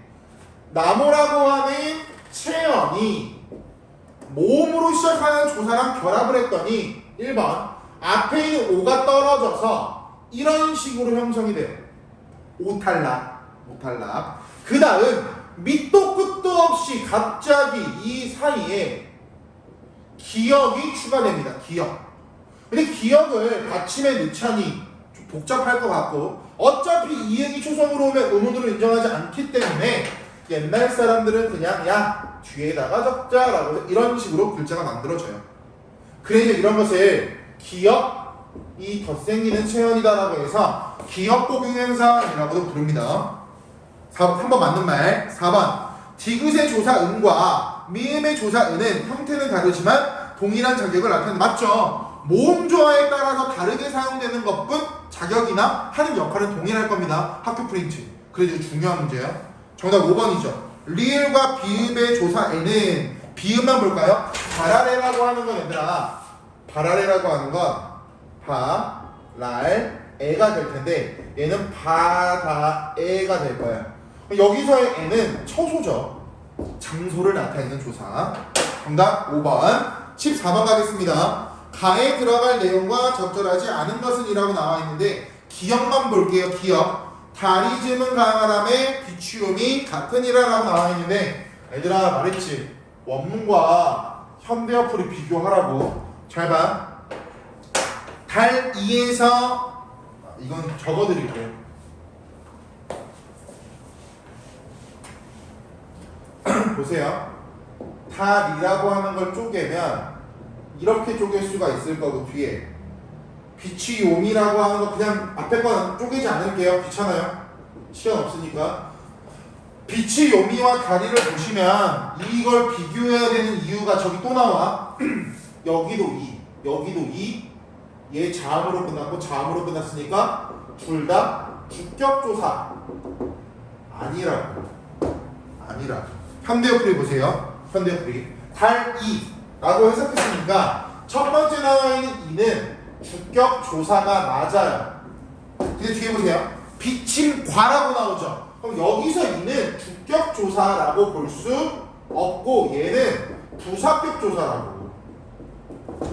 Speaker 1: 나모라고 하는 체언이 모음으로 시작하는 조사랑 결합을 했더니 1번 앞에 있는 오가 떨어져서 이런 식으로 형성이 돼요. 오탈락. 그 다음 밑도 끝도 없이 갑자기 이 사이에 기역이 추가됩니다. 기역. 근데 기역을 받침에 넣자니 좀 복잡할 것 같고 어차피 이응이 초성으로 오면 의문으로 인정하지 않기 때문에 옛날 사람들은 그냥 야 뒤에다가 적자라고 이런 식으로 글자가 만들어져요. 그래서 이런 것을 기역이 덧생기는 체언이다라고 해서 기역복용현상이라고도 부릅니다. 3번 맞는 말. 4번 디귿의 조사 은과 미음의 조사 은은 형태는 다르지만 동일한 자격을 나타내는. 맞죠? 모음 조화에 따라서 다르게 사용되는 것뿐 자격이나 하는 역할은 동일할 겁니다. 학교 프린트. 그래도 중요한 문제예요. 정답 5번이죠. 리을과 비읍의 조사 에는 비읍만 볼까요? 바라레라고 하는 건 얘들아 바라레라고 하는 건 바랄에가 될 텐데 얘는 바다에가 될 거예요. 여기서의 에는 처소죠. 장소를 나타내는 조사. 정답 5번. 14번 가겠습니다. 가에 들어갈 내용과 적절하지 않은 것은 이라고 나와 있는데 기억만 볼게요. 기억. 달이 즘은 강하람에 비추음이 같은 이라고 나와 있는데 얘들아 말했지. 원문과 현대어 풀이 비교하라고. 잘 봐. 달 2에서 이건 적어드릴게요. 보세요. 달 달이라고 하는 걸 쪼개면 이렇게 쪼갤 수가 있을 거고 뒤에 비취용이라고 하는 거 그냥 앞에 건 쪼개지 않을게요. 귀찮아요. 시간 없으니까. 비취요미와 다리를 보시면 이걸 비교해야 되는 이유가 저기 또 나와. 여기도 2, 여기도 2. 얘 자음으로 끝났고 자음으로 끝났으니까 둘 다 주격조사 아니라고. 현대어플이 보세요. 현대어플이 달 2라고 해석했으니까 첫 번째 나와 있는 2는 주격조사가 맞아요. 근데 뒤에 보세요. 비침과라고 나오죠. 그럼 여기서 2는 주격조사라고 볼 수 없고 얘는 부사격조사라고.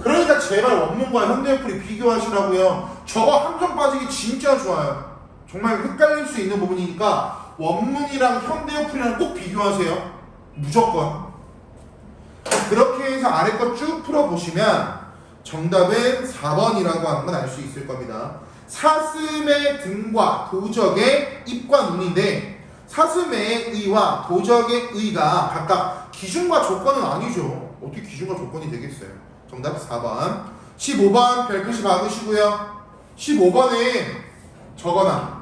Speaker 1: 그러니까 제발 원문과 현대어플이 비교하시라고요. 저거 함정 빠지기 진짜 좋아요. 정말 헷갈릴 수 있는 부분이니까 원문이랑 현대어플이랑 꼭 비교하세요. 무조건. 그렇게 해서 아래 거 쭉 풀어보시면 정답은 4번이라고 하는 건 알 수 있을 겁니다. 사슴의 등과 도적의 입과 눈인데 사슴의 의와 도적의 의가 각각 기준과 조건은 아니죠. 어떻게 기준과 조건이 되겠어요? 정답 4번. 15번 별표시 박으시고요. 15번에 적어놔.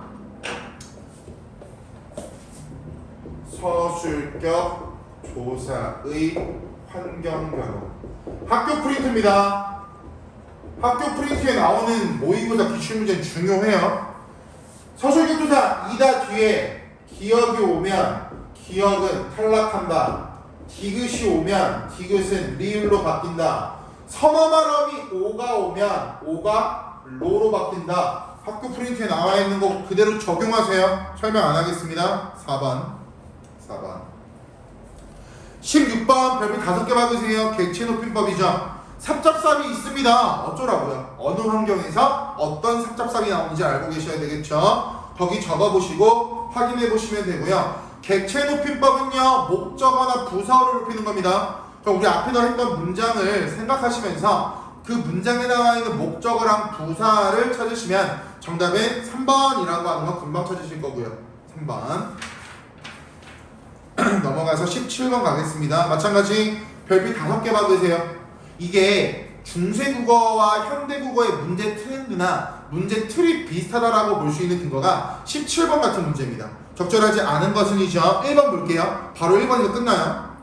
Speaker 1: 서술격 조사의 환경변호. 학교 프린트입니다. 학교 프린트에 나오는 모의고사 기출문제는 중요해요. 서술격 조사 이다 뒤에 기억이 오면 기억은 탈락한다. 디귿이 오면 디귿은 리을로 바뀐다. 선어 발음이 오가 오면 오가 로로 바뀐다. 학교 프린트에 나와 있는 거 그대로 적용하세요. 설명 안 하겠습니다. 4번. 16번 별표 5개 박으세요. 객체 높임법이죠. 삽잡삽이 있습니다. 어쩌라고요? 어느 환경에서 어떤 삽잡삽이 나오는지 알고 계셔야 되겠죠. 거기 적어보시고 확인해 보시면 되고요. 객체 높임법은요, 목적어나 부사어를 높이는 겁니다. 그럼 우리 앞에서 했던 문장을 생각하시면서 그 문장에 나와 있는 목적어랑 부사를 찾으시면 정답은 3번이라고 하는 거 금방 찾으실 거고요. 3번. 넘어가서 17번 가겠습니다. 마찬가지 별표 5개 박으세요. 이게 중세국어와 현대국어의 문제 트렌드나 문제 틀이 비슷하다라고 볼 수 있는 근거가 17번 같은 문제입니다. 적절하지 않은 것은이죠. 1번 볼게요. 바로 1번에서 끝나요.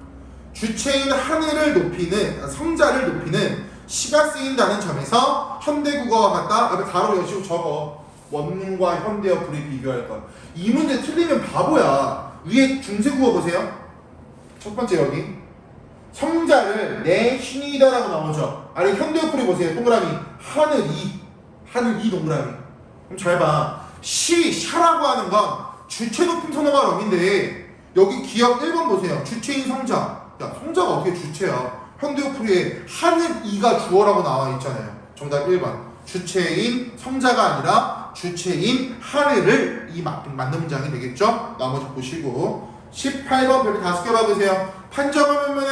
Speaker 1: 주체인 하늘을 높이는 성자를 높이는 시가 쓰인다는 점에서 현대국어와 같다. 옆에 가로 여시고 적어. 원문과 현대어플이 비교할 것. 이 문제 틀리면 바보야. 위에 중세국어 보세요. 첫 번째 여기 성자를 내 신이다라고 나오죠. 아래 현대어플이 보세요. 동그라미 하늘 이 동그라미. 그럼 잘 봐. 샤라고 하는 건 주체 높임 선어가 어민데 여기 기억 1번 보세요. 주체인 성자. 야, 성자가 어떻게 주체야? 현대어플에 하늘 이가 주어라고 나와 있잖아요. 정답 1번. 주체인 성자가 아니라 주체인 하늘을 이 맞는 문장이 되겠죠? 나머지 보시고 18번 별표 5개 박으세요. 판정 의문문은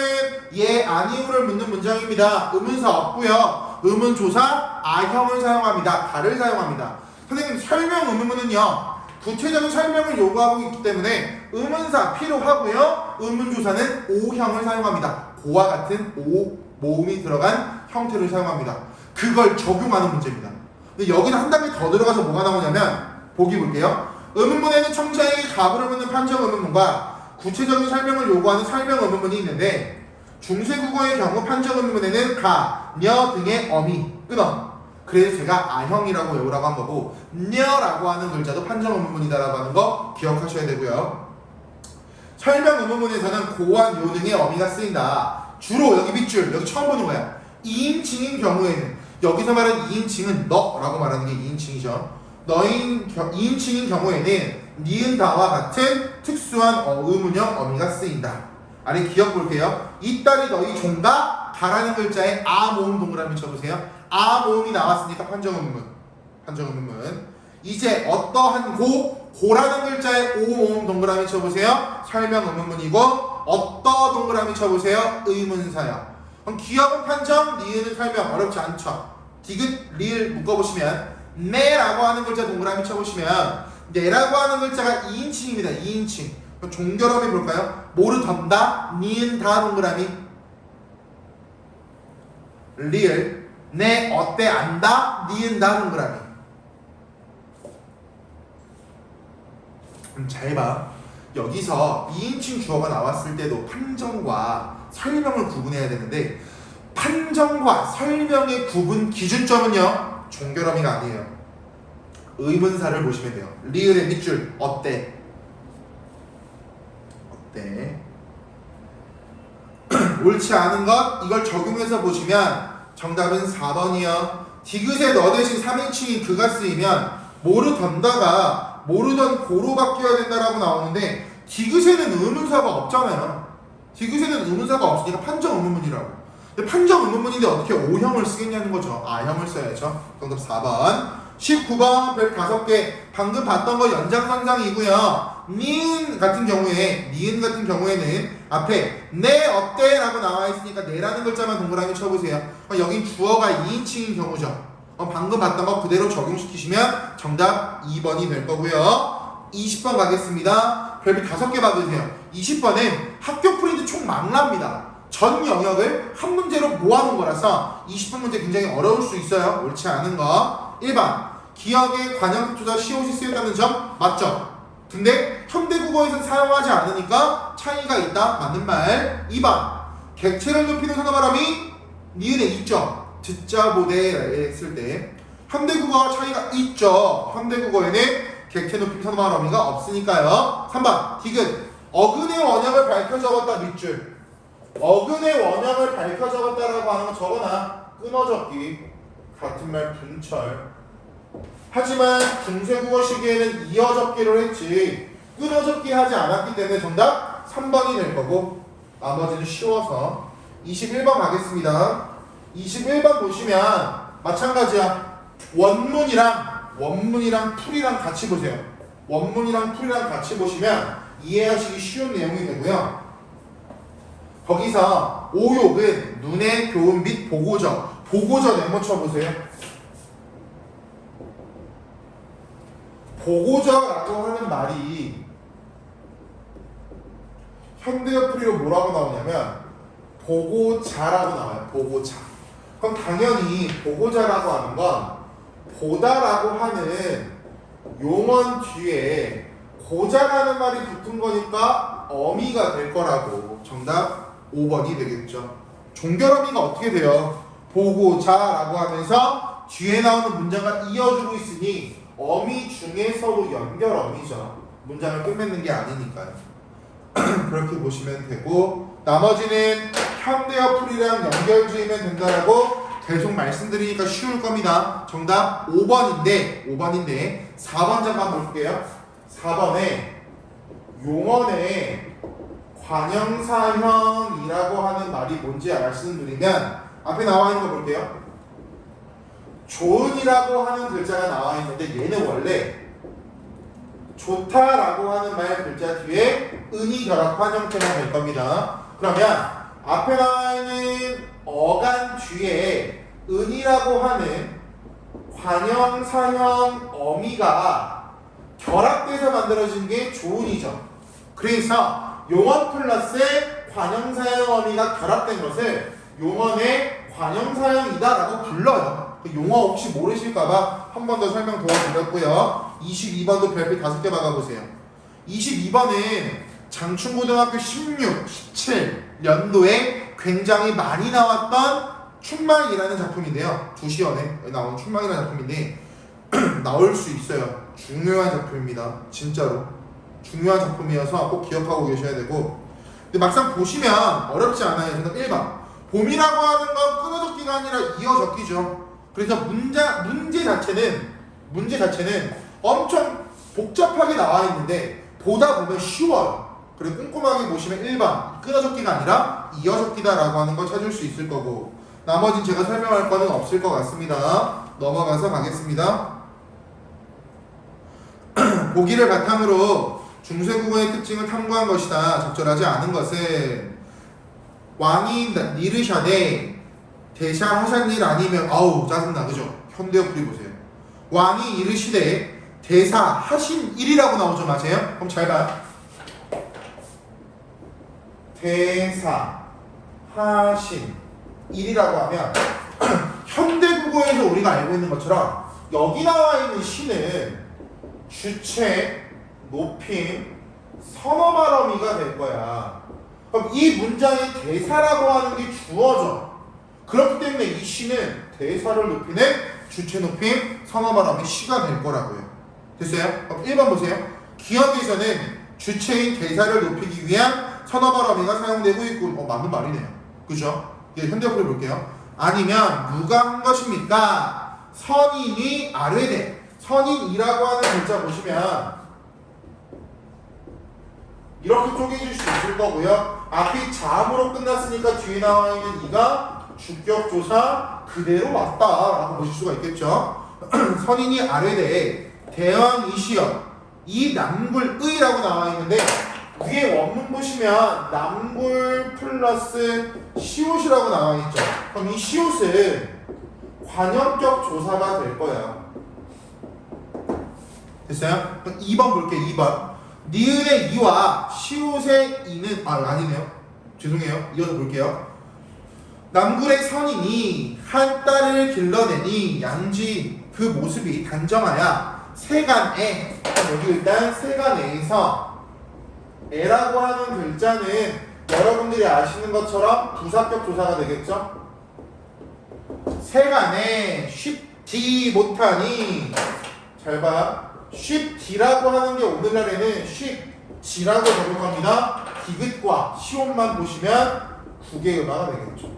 Speaker 1: 예, 아니오를 묻는 문장입니다. 의문사 없고요. 의문조사 아형을 사용합니다. 다를 사용합니다. 선생님 설명 의문문은요, 구체적인 설명을 요구하고 있기 때문에 의문사 필요하고요. 의문조사는 오형을 사용합니다. 고와 같은 오 모음이 들어간 형태를 사용합니다. 그걸 적용하는 문제입니다. 근데 여기는 한 단계 더 들어가서 뭐가 나오냐면 보기 볼게요. 의문문에는 청자에게 갑을 묻는 판정 의문문과 구체적인 설명을 요구하는 설명 의문문이 있는데 중세국어의 경우 판정 의문문에는 가, 녀 등의 어미, 끊어. 그래서 제가 아형이라고 외우라고 한 거고 녀라고 하는 글자도 판정 의문문이다라고 하는 거 기억하셔야 되고요. 설명 의문문에서는 고와 요 등의 어미가 쓰인다. 주로 여기 밑줄, 여기 처음 보는 거야. 2인칭인 경우에는 여기서 말하는 2인칭은 너라고 말하는 게 2인칭이죠. 2인칭인 경우에는 니은다와 같은 특수한 의문형 어미가 쓰인다. 아래 기억 볼게요. 이 딸이 너희 종가 가라는 글자에 아 모음 동그라미 쳐보세요. 아 모음이 나왔으니까 판정 의문문. 이제 어떠한 고라는 글자에 오 모음 동그라미 쳐보세요. 설명 의문문이고 어떠 동그라미 쳐보세요. 의문사요. 그럼 기억은 판정, 니은은 설명. 어렵지 않죠. 디귿, 리을 묶어보시면 네라고 하는 글자 동그라미 쳐보시면 네라고 하는 글자가 2인칭입니다. 2인칭. 종결함해 볼까요? 모르 덤다, 니은 다 동그라미. 리을 내 어때 안다 니은다 동그라미. 잘 봐. 여기서 2인칭 주어가 나왔을 때도 판정과 설명을 구분해야 되는데 판정과 설명의 구분 기준점은요 종결어미가 아니에요. 의문사를 보시면 돼요. 리을의 밑줄 어때? 어때? 옳지 않은 것 이걸 적용해서 보시면 정답은 4번이요. 디귿에 너 대신 3인칭인 그가 쓰이면 모르던다가 모르던 고로 바뀌어야 된다라고 나오는데 디귿에는 의문사가 없잖아요. 디귿에는 의문사가 없으니까 판정 의문문이라고. 근데 판정 의문문인데 어떻게 O형을 쓰겠냐는 거죠. A형을 써야죠. 정답 4번. 19번 별 5개 방금 봤던 거 연장선상이고요. 니은 같은 경우에는 앞에 내 어때 라고 나와 있으니까 내라는 글자만 동그라미 쳐보세요. 여긴 주어가 2인칭인 경우죠. 방금 봤던 거 그대로 적용시키시면 정답 2번이 될 거고요. 20번 가겠습니다. 별빛 5개 받으세요. 20번은 학교 프린트 총 망라입니다. 전 영역을 한 문제로 모아놓은 거라서 20번 문제 굉장히 어려울 수 있어요. 옳지 않은 거. 1번 기억의 관형투자 시옷이 쓰였다는 점 맞죠? 근데 현대국어에서는 사용하지 않으니까 차이가 있다. 맞는 말. 2번 객체를 높이는 선어바람이 니은에 있죠. 듣자 보되 했을 때 현대국어와 차이가 있죠. 현대국어에는 객체 높임 선어바람이가 없으니까요. 3번 디귿 어근의 원형을 밝혀 적었다 밑줄. 어근의 원형을 밝혀 적었다라고 하는 거 적어놔. 끊어 적기 같은 말 분철. 하지만 중세국어 시기에는 이어 적기를 했지 끊어 적기 하지 않았기 때문에 정답 3번이 될 거고 나머지는 쉬워서 21번 가겠습니다. 21번 보시면 마찬가지야. 원문이랑 풀이랑 같이 보세요. 원문이랑 풀이랑 같이 보시면 이해하시기 쉬운 내용이 되고요. 거기서 오욕은 눈의 교훈 및 보고적. 보고적 네모 쳐보세요. 보고자라고 하는 말이 현대어 풀이로 뭐라고 나오냐면 보고자라고 나와요. 보고자. 그럼 당연히 보고자라고 하는 건 보다라고 하는 용언 뒤에 고자라는 말이 붙은 거니까 어미가 될 거라고. 정답 5번이 되겠죠. 종결어미가 어떻게 돼요? 보고자라고 하면서 뒤에 나오는 문장과 이어주고 있으니 어미 중에서도 연결어미죠. 문장을 끝맺는 게 아니니까요. 그렇게 보시면 되고 나머지는 현대어 풀이랑 연결 지으면 된다라고 계속 말씀드리니까 쉬울 겁니다. 정답 5번인데 4번 잠깐 볼게요. 4번에 용언에 관형사형이라고 하는 말이 뭔지 말씀드리면 앞에 나와 있는 거 볼게요. 좋은이라고 하는 글자가 나와 있는데 얘는 원래 좋다라고 하는 말 글자 뒤에 은이 결합한 형태가 될 겁니다. 그러면 앞에 나와 있는 어간 뒤에 은이라고 하는 관형사형 어미가 결합돼서 만들어진 게 좋은이죠. 그래서 용언 플러스에 관형사형 어미가 결합된 것을 용언의 관형사형이다라고 불러요. 용어 혹시 모르실까봐 한 번 더 설명 도와드렸고요. 22번도 별빛 5개 박아보세요. 22번은 장충고등학교 16, 17 연도에 굉장히 많이 나왔던 춘망이라는 작품인데요. 두시연에 나온 춘망이라는 작품인데 나올 수 있어요. 중요한 작품입니다. 진짜로 중요한 작품이어서 꼭 기억하고 계셔야 되고 근데 막상 보시면 어렵지 않아요. 저는 1번 봄이라고 하는 건 끊어 적기가 아니라 이어 적기죠. 그래서 문제 자체는 엄청 복잡하게 나와 있는데 보다 보면 쉬워요. 그리고 꼼꼼하게 보시면 1번 끊어 적기가 아니라 이어 적기다라고 하는 걸 찾을 수 있을 거고 나머지는 제가 설명할 거는 없을 것 같습니다. 넘어가서 가겠습니다. 보기를 바탕으로 중세국어의 특징을 탐구한 것이다. 적절하지 않은 것은 왕이 니르샤데 대샤 하신 일 아니면 아우 짜증나 그죠? 현대어 풀이 보세요. 왕이 이르시되 대사 하신 일이라고 나오죠. 맞아요? 그럼 잘 봐요. 대사 하신 일이라고 하면 현대국어에서 우리가 알고 있는 것처럼 여기 나와 있는 시는 주체, 높임, 선어 발음이가 될 거야. 그럼 이 문장의 대사라고 하는 게 주어져. 그렇기 때문에 이 시는 대사를 높이는 주체, 높임, 선어 발음의 시가 될 거라고요. 됐어요? 그럼 1번 보세요. 기억에서는 주체인 대사를 높이기 위한 선어 발음이가 사용되고 있고, 맞는 말이네요. 그죠? 이제 현대어풀이 볼게요. 아니면 누가 한 것입니까? 선인이 아뢰되. 선인이라고 하는 글자 보시면 이렇게 쪼개질 수 있을 거고요. 앞이 자음으로 끝났으니까 뒤에 나와 있는 이가 주격조사 그대로 맞다라고 보실 수가 있겠죠. 선인이 아뢰되 대왕이시여 이 남굴의라고 나와 있는데 위에 원문 보시면 남굴 플러스 시옷이라고 나와 있죠. 그럼 이 시옷은 관형격 조사가 될 거예요. 됐어요? 그럼 2번 볼게요. 2번 니은의 이와 시옷의 이는 아니네요. 죄송해요. 이어서 볼게요. 남굴의 선인이 한 딸을 길러내니 양지 그 모습이 단정하여 세간에 여기 일단 세간에에서 에라고 하는 글자는 여러분들이 아시는 것처럼 부사격 조사가 되겠죠? 세간에 쉽디 못하니 잘 봐. 쉽디라고 하는 게 오늘날에는 쉽지라고 적용합니다. 디귿과 시옷만 보시면 구개음화가 되겠죠.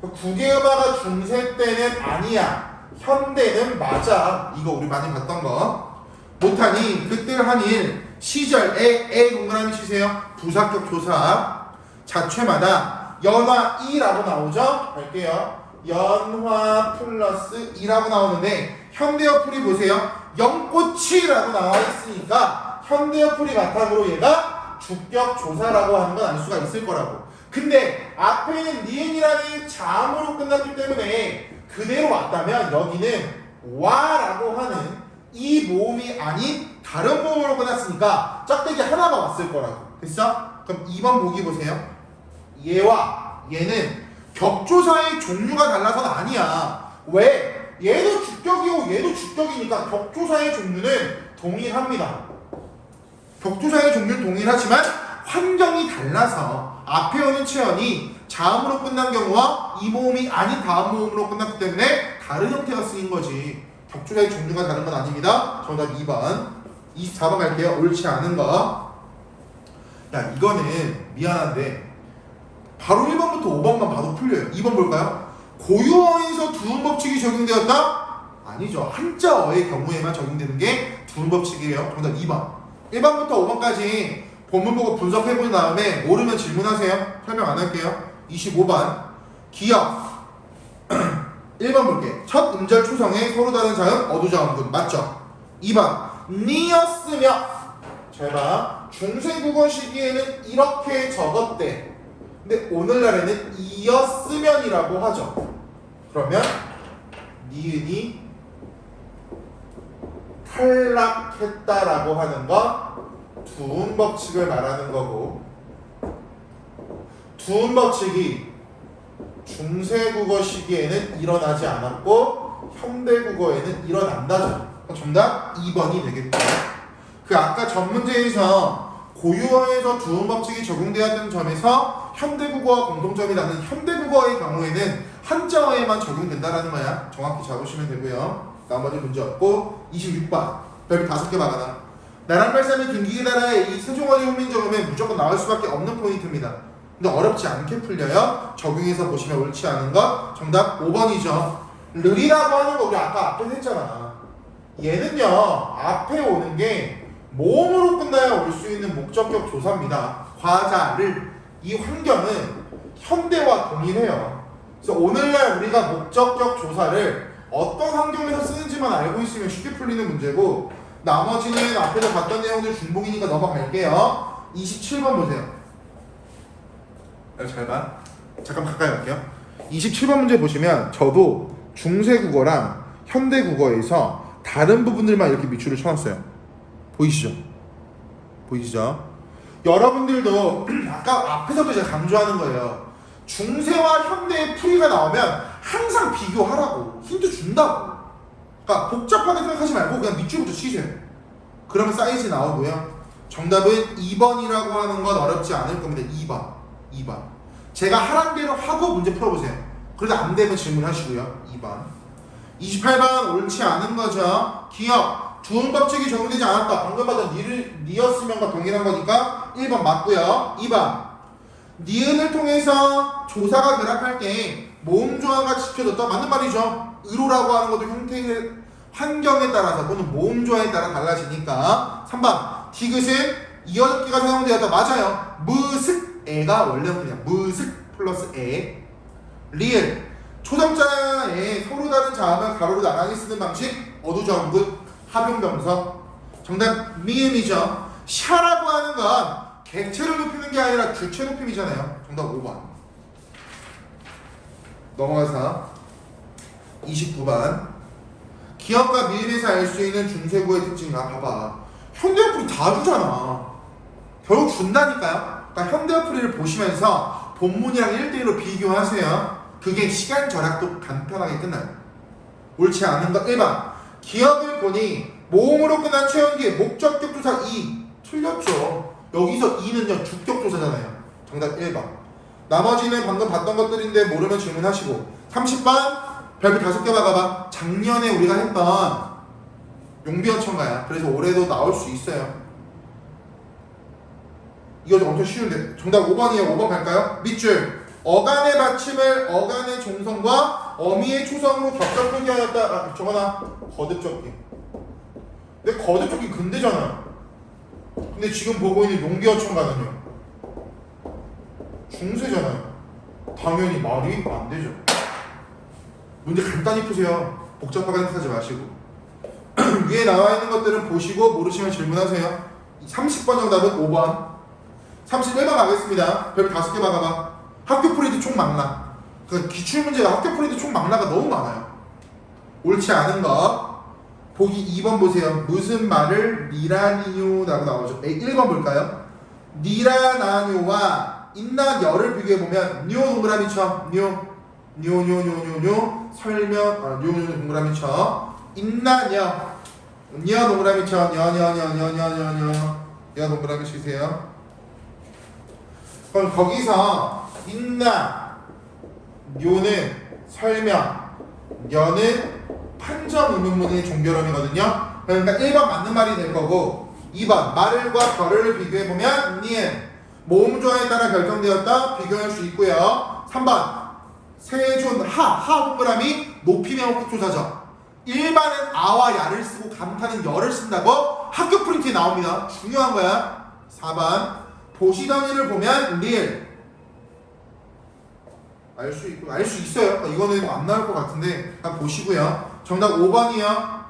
Speaker 1: 구개음화가 중세 때는 아니야. 현대는 맞아. 이거 우리 많이 봤던 거. 못하니 그들 한일 시절에 동그라미 치세요. 부사격 조사 자체마다 연화 이라고 나오죠. 갈게요. 연화 플러스 이라고 나오는데 현대어풀이 보세요. 연꽃이라고 나와 있으니까 현대어풀이 바탕으로 얘가 주격 조사라고 하는 건 알 수가 있을 거라고. 근데 앞에 있는 니은이라는 자음으로 끝났기 때문에 그대로 왔다면 여기는 와라고 하는 이 모음이 아닌 다른 모음으로 끝났으니까 짝대기 하나가 왔을 거라고. 됐어? 그럼 2번 보기 보세요. 얘와 얘는 격조사의 종류가 달라서는 아니야. 왜? 얘도 주격이고 얘도 주격이니까 격조사의 종류는 동일합니다. 격조사의 종류는 동일하지만 환경이 달라서 앞에 오는 체언이 자음으로 끝난 경우와 이 모음이 아닌 다음 모음으로 끝났기 때문에 다른 형태가 쓰인 거지. 격조사의 종류가 다른 건 아닙니다. 정답 2번. 24번 갈게요. 옳지 않은 거. 야, 이거는 미안한데 바로 1번부터 5번만 봐도 풀려요. 2번 볼까요? 고유어에서 두음 법칙이 적용되었다? 아니죠. 한자어의 경우에만 적용되는 게 두음 법칙이에요. 정답 2번. 1번부터 5번까지 본문 보고 분석해본 다음에 모르면 질문하세요. 설명 안 할게요. 25번 기억 1번 볼게. 첫 음절 초성에 서로 다른 자음 어두자음군 맞죠? 2번 니었으며 잘 봐. 중세국어 시기에는 이렇게 적었대. 근데 오늘날에는 이었으면이라고 하죠. 그러면 니은이 탈락했다라고 하는 건 두음 법칙을 말하는 거고, 두음 법칙이 중세국어 시기에는 일어나지 않았고 현대국어에는 일어난다죠. 정답 2번이 되겠죠. 그 아까 전 문제에서 고유어에서 두음 법칙이 적용되었던 점에서 현대국어와 공통점이 나는 현대국어의 경우에는 한자어에만 적용된다라는 거야. 정확히 잡으시면 되고요. 나머지 문제 없고 26번 별표 5개 막아놔. 나랑 발사는 김기기 나라의 이 세종어리 훈민정음은 무조건 나올 수밖에 없는 포인트입니다. 근데 어렵지 않게 풀려요. 적용해서 보시면 옳지 않은 것 정답 5번이죠. 르리라고 하는 거 우리 아까 앞에 했잖아. 얘는요 앞에 오는 게 모음으로 끝나야 올 수 있는 목적격 조사입니다. 과자를 이 환경은 현대와 동일해요. 그래서 오늘날 우리가 목적격 조사를 어떤 환경에서 쓰는지만 알고 있으면 쉽게 풀리는 문제고 나머지는 앞에서 봤던 내용들 중복이니까 넘어갈게요. 27번 보세요. 잘 봐. 잠깐 가까이 갈게요. 27번 문제 보시면 저도 중세국어랑 현대국어에서 다른 부분들만 이렇게 밑줄을 쳐놨어요. 보이시죠? 보이시죠? 여러분들도 아까 앞에서도 제가 강조하는 거예요. 중세와 현대의 풀이가 나오면 항상 비교하라고 힌트 준다고. 그러니까 복잡하게 생각하지 말고 그냥 밑줄부터 치세요. 그러면 사이즈 나오고요. 정답은 2번이라고 하는 건 어렵지 않을 겁니다. 2번. 제가 하란 대로 하고 문제 풀어보세요. 그래도 안 되면 질문하시고요. 2번. 28번 옳지 않은 거죠. 기억. 두음 법칙이 적용되지 않았다. 방금 받은 니었으면과 동일한 거니까 1번 맞고요. 2번. 니은을 통해서 조사가 결합할 때 모음 조화가 지켜졌다. 맞는 말이죠. 의로라고 하는 것도 형태의 환경에 따라서 또는 모음 조화에 따라 달라지니까. 3번. 디귿은 이어듣기가 사용되었다. 맞아요. 무슥애가 원래는 그냥 무슥 플러스 애. 리을. 초정자에 서로 다른 자음을 가로로 나란히 쓰는 방식. 어두정긋 합용병서. 정답 미음이죠. 샤라고 하는 건 객체를 높이는 게 아니라 주체 높임이잖아요. 정답 5번. 넘어가서 29번. 기억과 미음에서 알 수 있는 중세구의 특징이야. 봐봐. 현대어풀이 다 주잖아. 결국 준다니까요. 그러니까 현대어풀이를 보시면서 본문이랑 1대1로 비교하세요. 그게 시간 절약도 간편하게 끝나요. 옳지 않은 것 1번. 기억을 보니 모음으로 끝난 최연기의 목적격 조사 2. 틀렸죠. 여기서 2는요 주격 조사잖아요. 정답 1번. 나머지는 방금 봤던 것들인데 모르면 질문하시고. 30번 별표 5개 박아봐. 작년에 우리가 했던 용비어천가야. 그래서 올해도 나올 수 있어요. 이거 엄청 쉬운데. 정답 5번이에요. 5번 갈까요? 밑줄. 어간의 받침을 어간의 종성과 어미의 초성으로 겹쳐 표기하였다. 저거나 거듭적기. 근데 거듭적기 근대잖아요. 근데 지금 보고 있는 용비어천가는요 중세잖아요. 당연히 말이 안 되죠. 문제 간단히 푸세요. 복잡하게 생각하지 마시고. 위에 나와 있는 것들은 보시고 모르시면 질문하세요. 30번 정답은 5번. 31번 가겠습니다. 별표 5개 박아봐. 학교 프린트 총 망라. 그 기출문제가 학교 프린트 총 망라가 너무 많아요. 옳지 않은 거 보기 2번 보세요. 무슨 말을 니라니뇨라고 나오죠. 1번 볼까요? 니라나뇨와 인나열을 비교해보면 뇨 동그라미 쳐. 뇨 설명 뇨 동그라미 쳐. 인나녀 녀 동그라미 쳐. 녀 동그라미 치세요. 그럼 거기서 인나 뇨는 설명 녀는 판정 의문문의 종결음이거든요. 그러니까 1번 맞는 말이 될 거고 2번 말을과 결을 비교해보면 니은 모음 조화에 따라 결정되었다. 비교할 수 있고요. 3번 세존 하 동그라미 높이명 호흡조사죠. 일반은 아와 야를 쓰고 감탄은 열을 쓴다고 학교 프린트에 나옵니다. 중요한 거야. 4번 보시던 일을 보면 리을 알 수 있고 알 수 있어요. 이거는 안 나올 것 같은데 한번 보시고요. 정답 5번이요.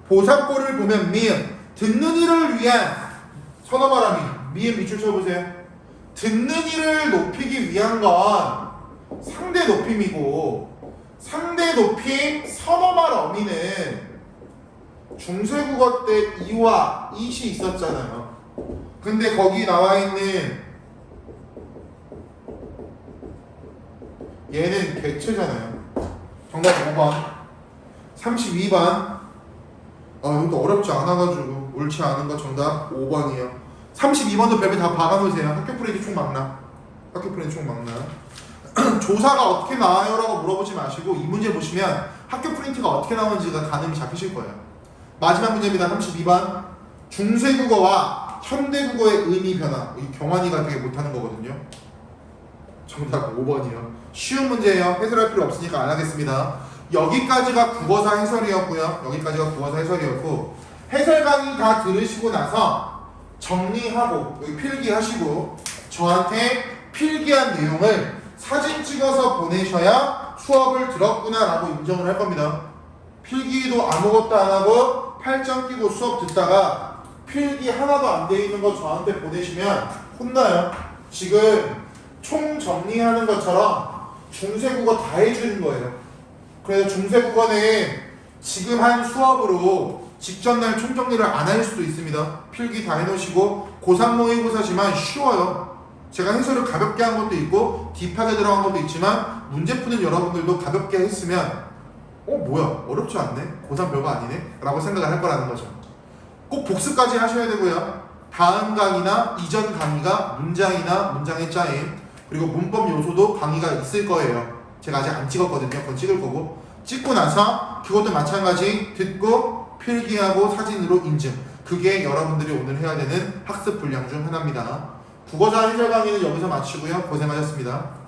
Speaker 1: 보살꼴을 보면 미음 듣는 이를 위한 선어바람이 미음 밑줄 쳐보세요. 듣는 이를 높이기 위한 건 상대 높임이고 상대 높임 선어말 어미는 중세국어 때 이와 이시 있었잖아요. 근데 거기 나와 있는 얘는 객체잖아요. 정답 5번. 32번. 이것도 어렵지 않아가지고 옳지 않은 거 정답 5번이요. 32번도 별표 다 박아놓으세요. 학교 프린트 총 막나. 조사가 어떻게 나와요? 라고 물어보지 마시고 이 문제 보시면 학교 프린트가 어떻게 나오는지가 가늠이 잡히실 거예요. 마지막 문제입니다. 32번. 중세국어와 현대국어의 의미 변화. 이 경환이가 되게 못하는 거거든요. 정답 5번이요. 쉬운 문제예요. 해설할 필요 없으니까 안 하겠습니다. 여기까지가 국어사 해설이었고요. 해설 강의 다 들으시고 나서 정리하고 여기 필기하시고 저한테 필기한 내용을 사진 찍어서 보내셔야 수업을 들었구나 라고 인정을 할 겁니다. 필기도 아무것도 안 하고 팔짱 끼고 수업 듣다가 필기 하나도 안 돼 있는 거 저한테 보내시면 혼나요. 지금 총 정리하는 것처럼 중세국어 다 해주는 거예요. 그래서 중세국어는 지금 한 수업으로 직전날 총정리를 안 할 수도 있습니다. 필기 다 해놓으시고 고3 모의고사지만 쉬워요. 제가 해설을 가볍게 한 것도 있고 딥하게 들어간 것도 있지만 문제 푸는 여러분들도 가볍게 했으면 뭐야 어렵지 않네 고3 별거 아니네 라고 생각을 할 거라는 거죠. 꼭 복습까지 하셔야 되고요. 다음 강의나 이전 강의가 문장이나 문장의 짜임 그리고 문법 요소도 강의가 있을 거예요. 제가 아직 안 찍었거든요. 그건 찍을 거고 찍고 나서 그것도 마찬가지 듣고 필기하고 사진으로 인증 그게 여러분들이 오늘 해야 되는 학습 분량 중 하나입니다. 국어자 해설 강의는 여기서 마치고요. 고생하셨습니다.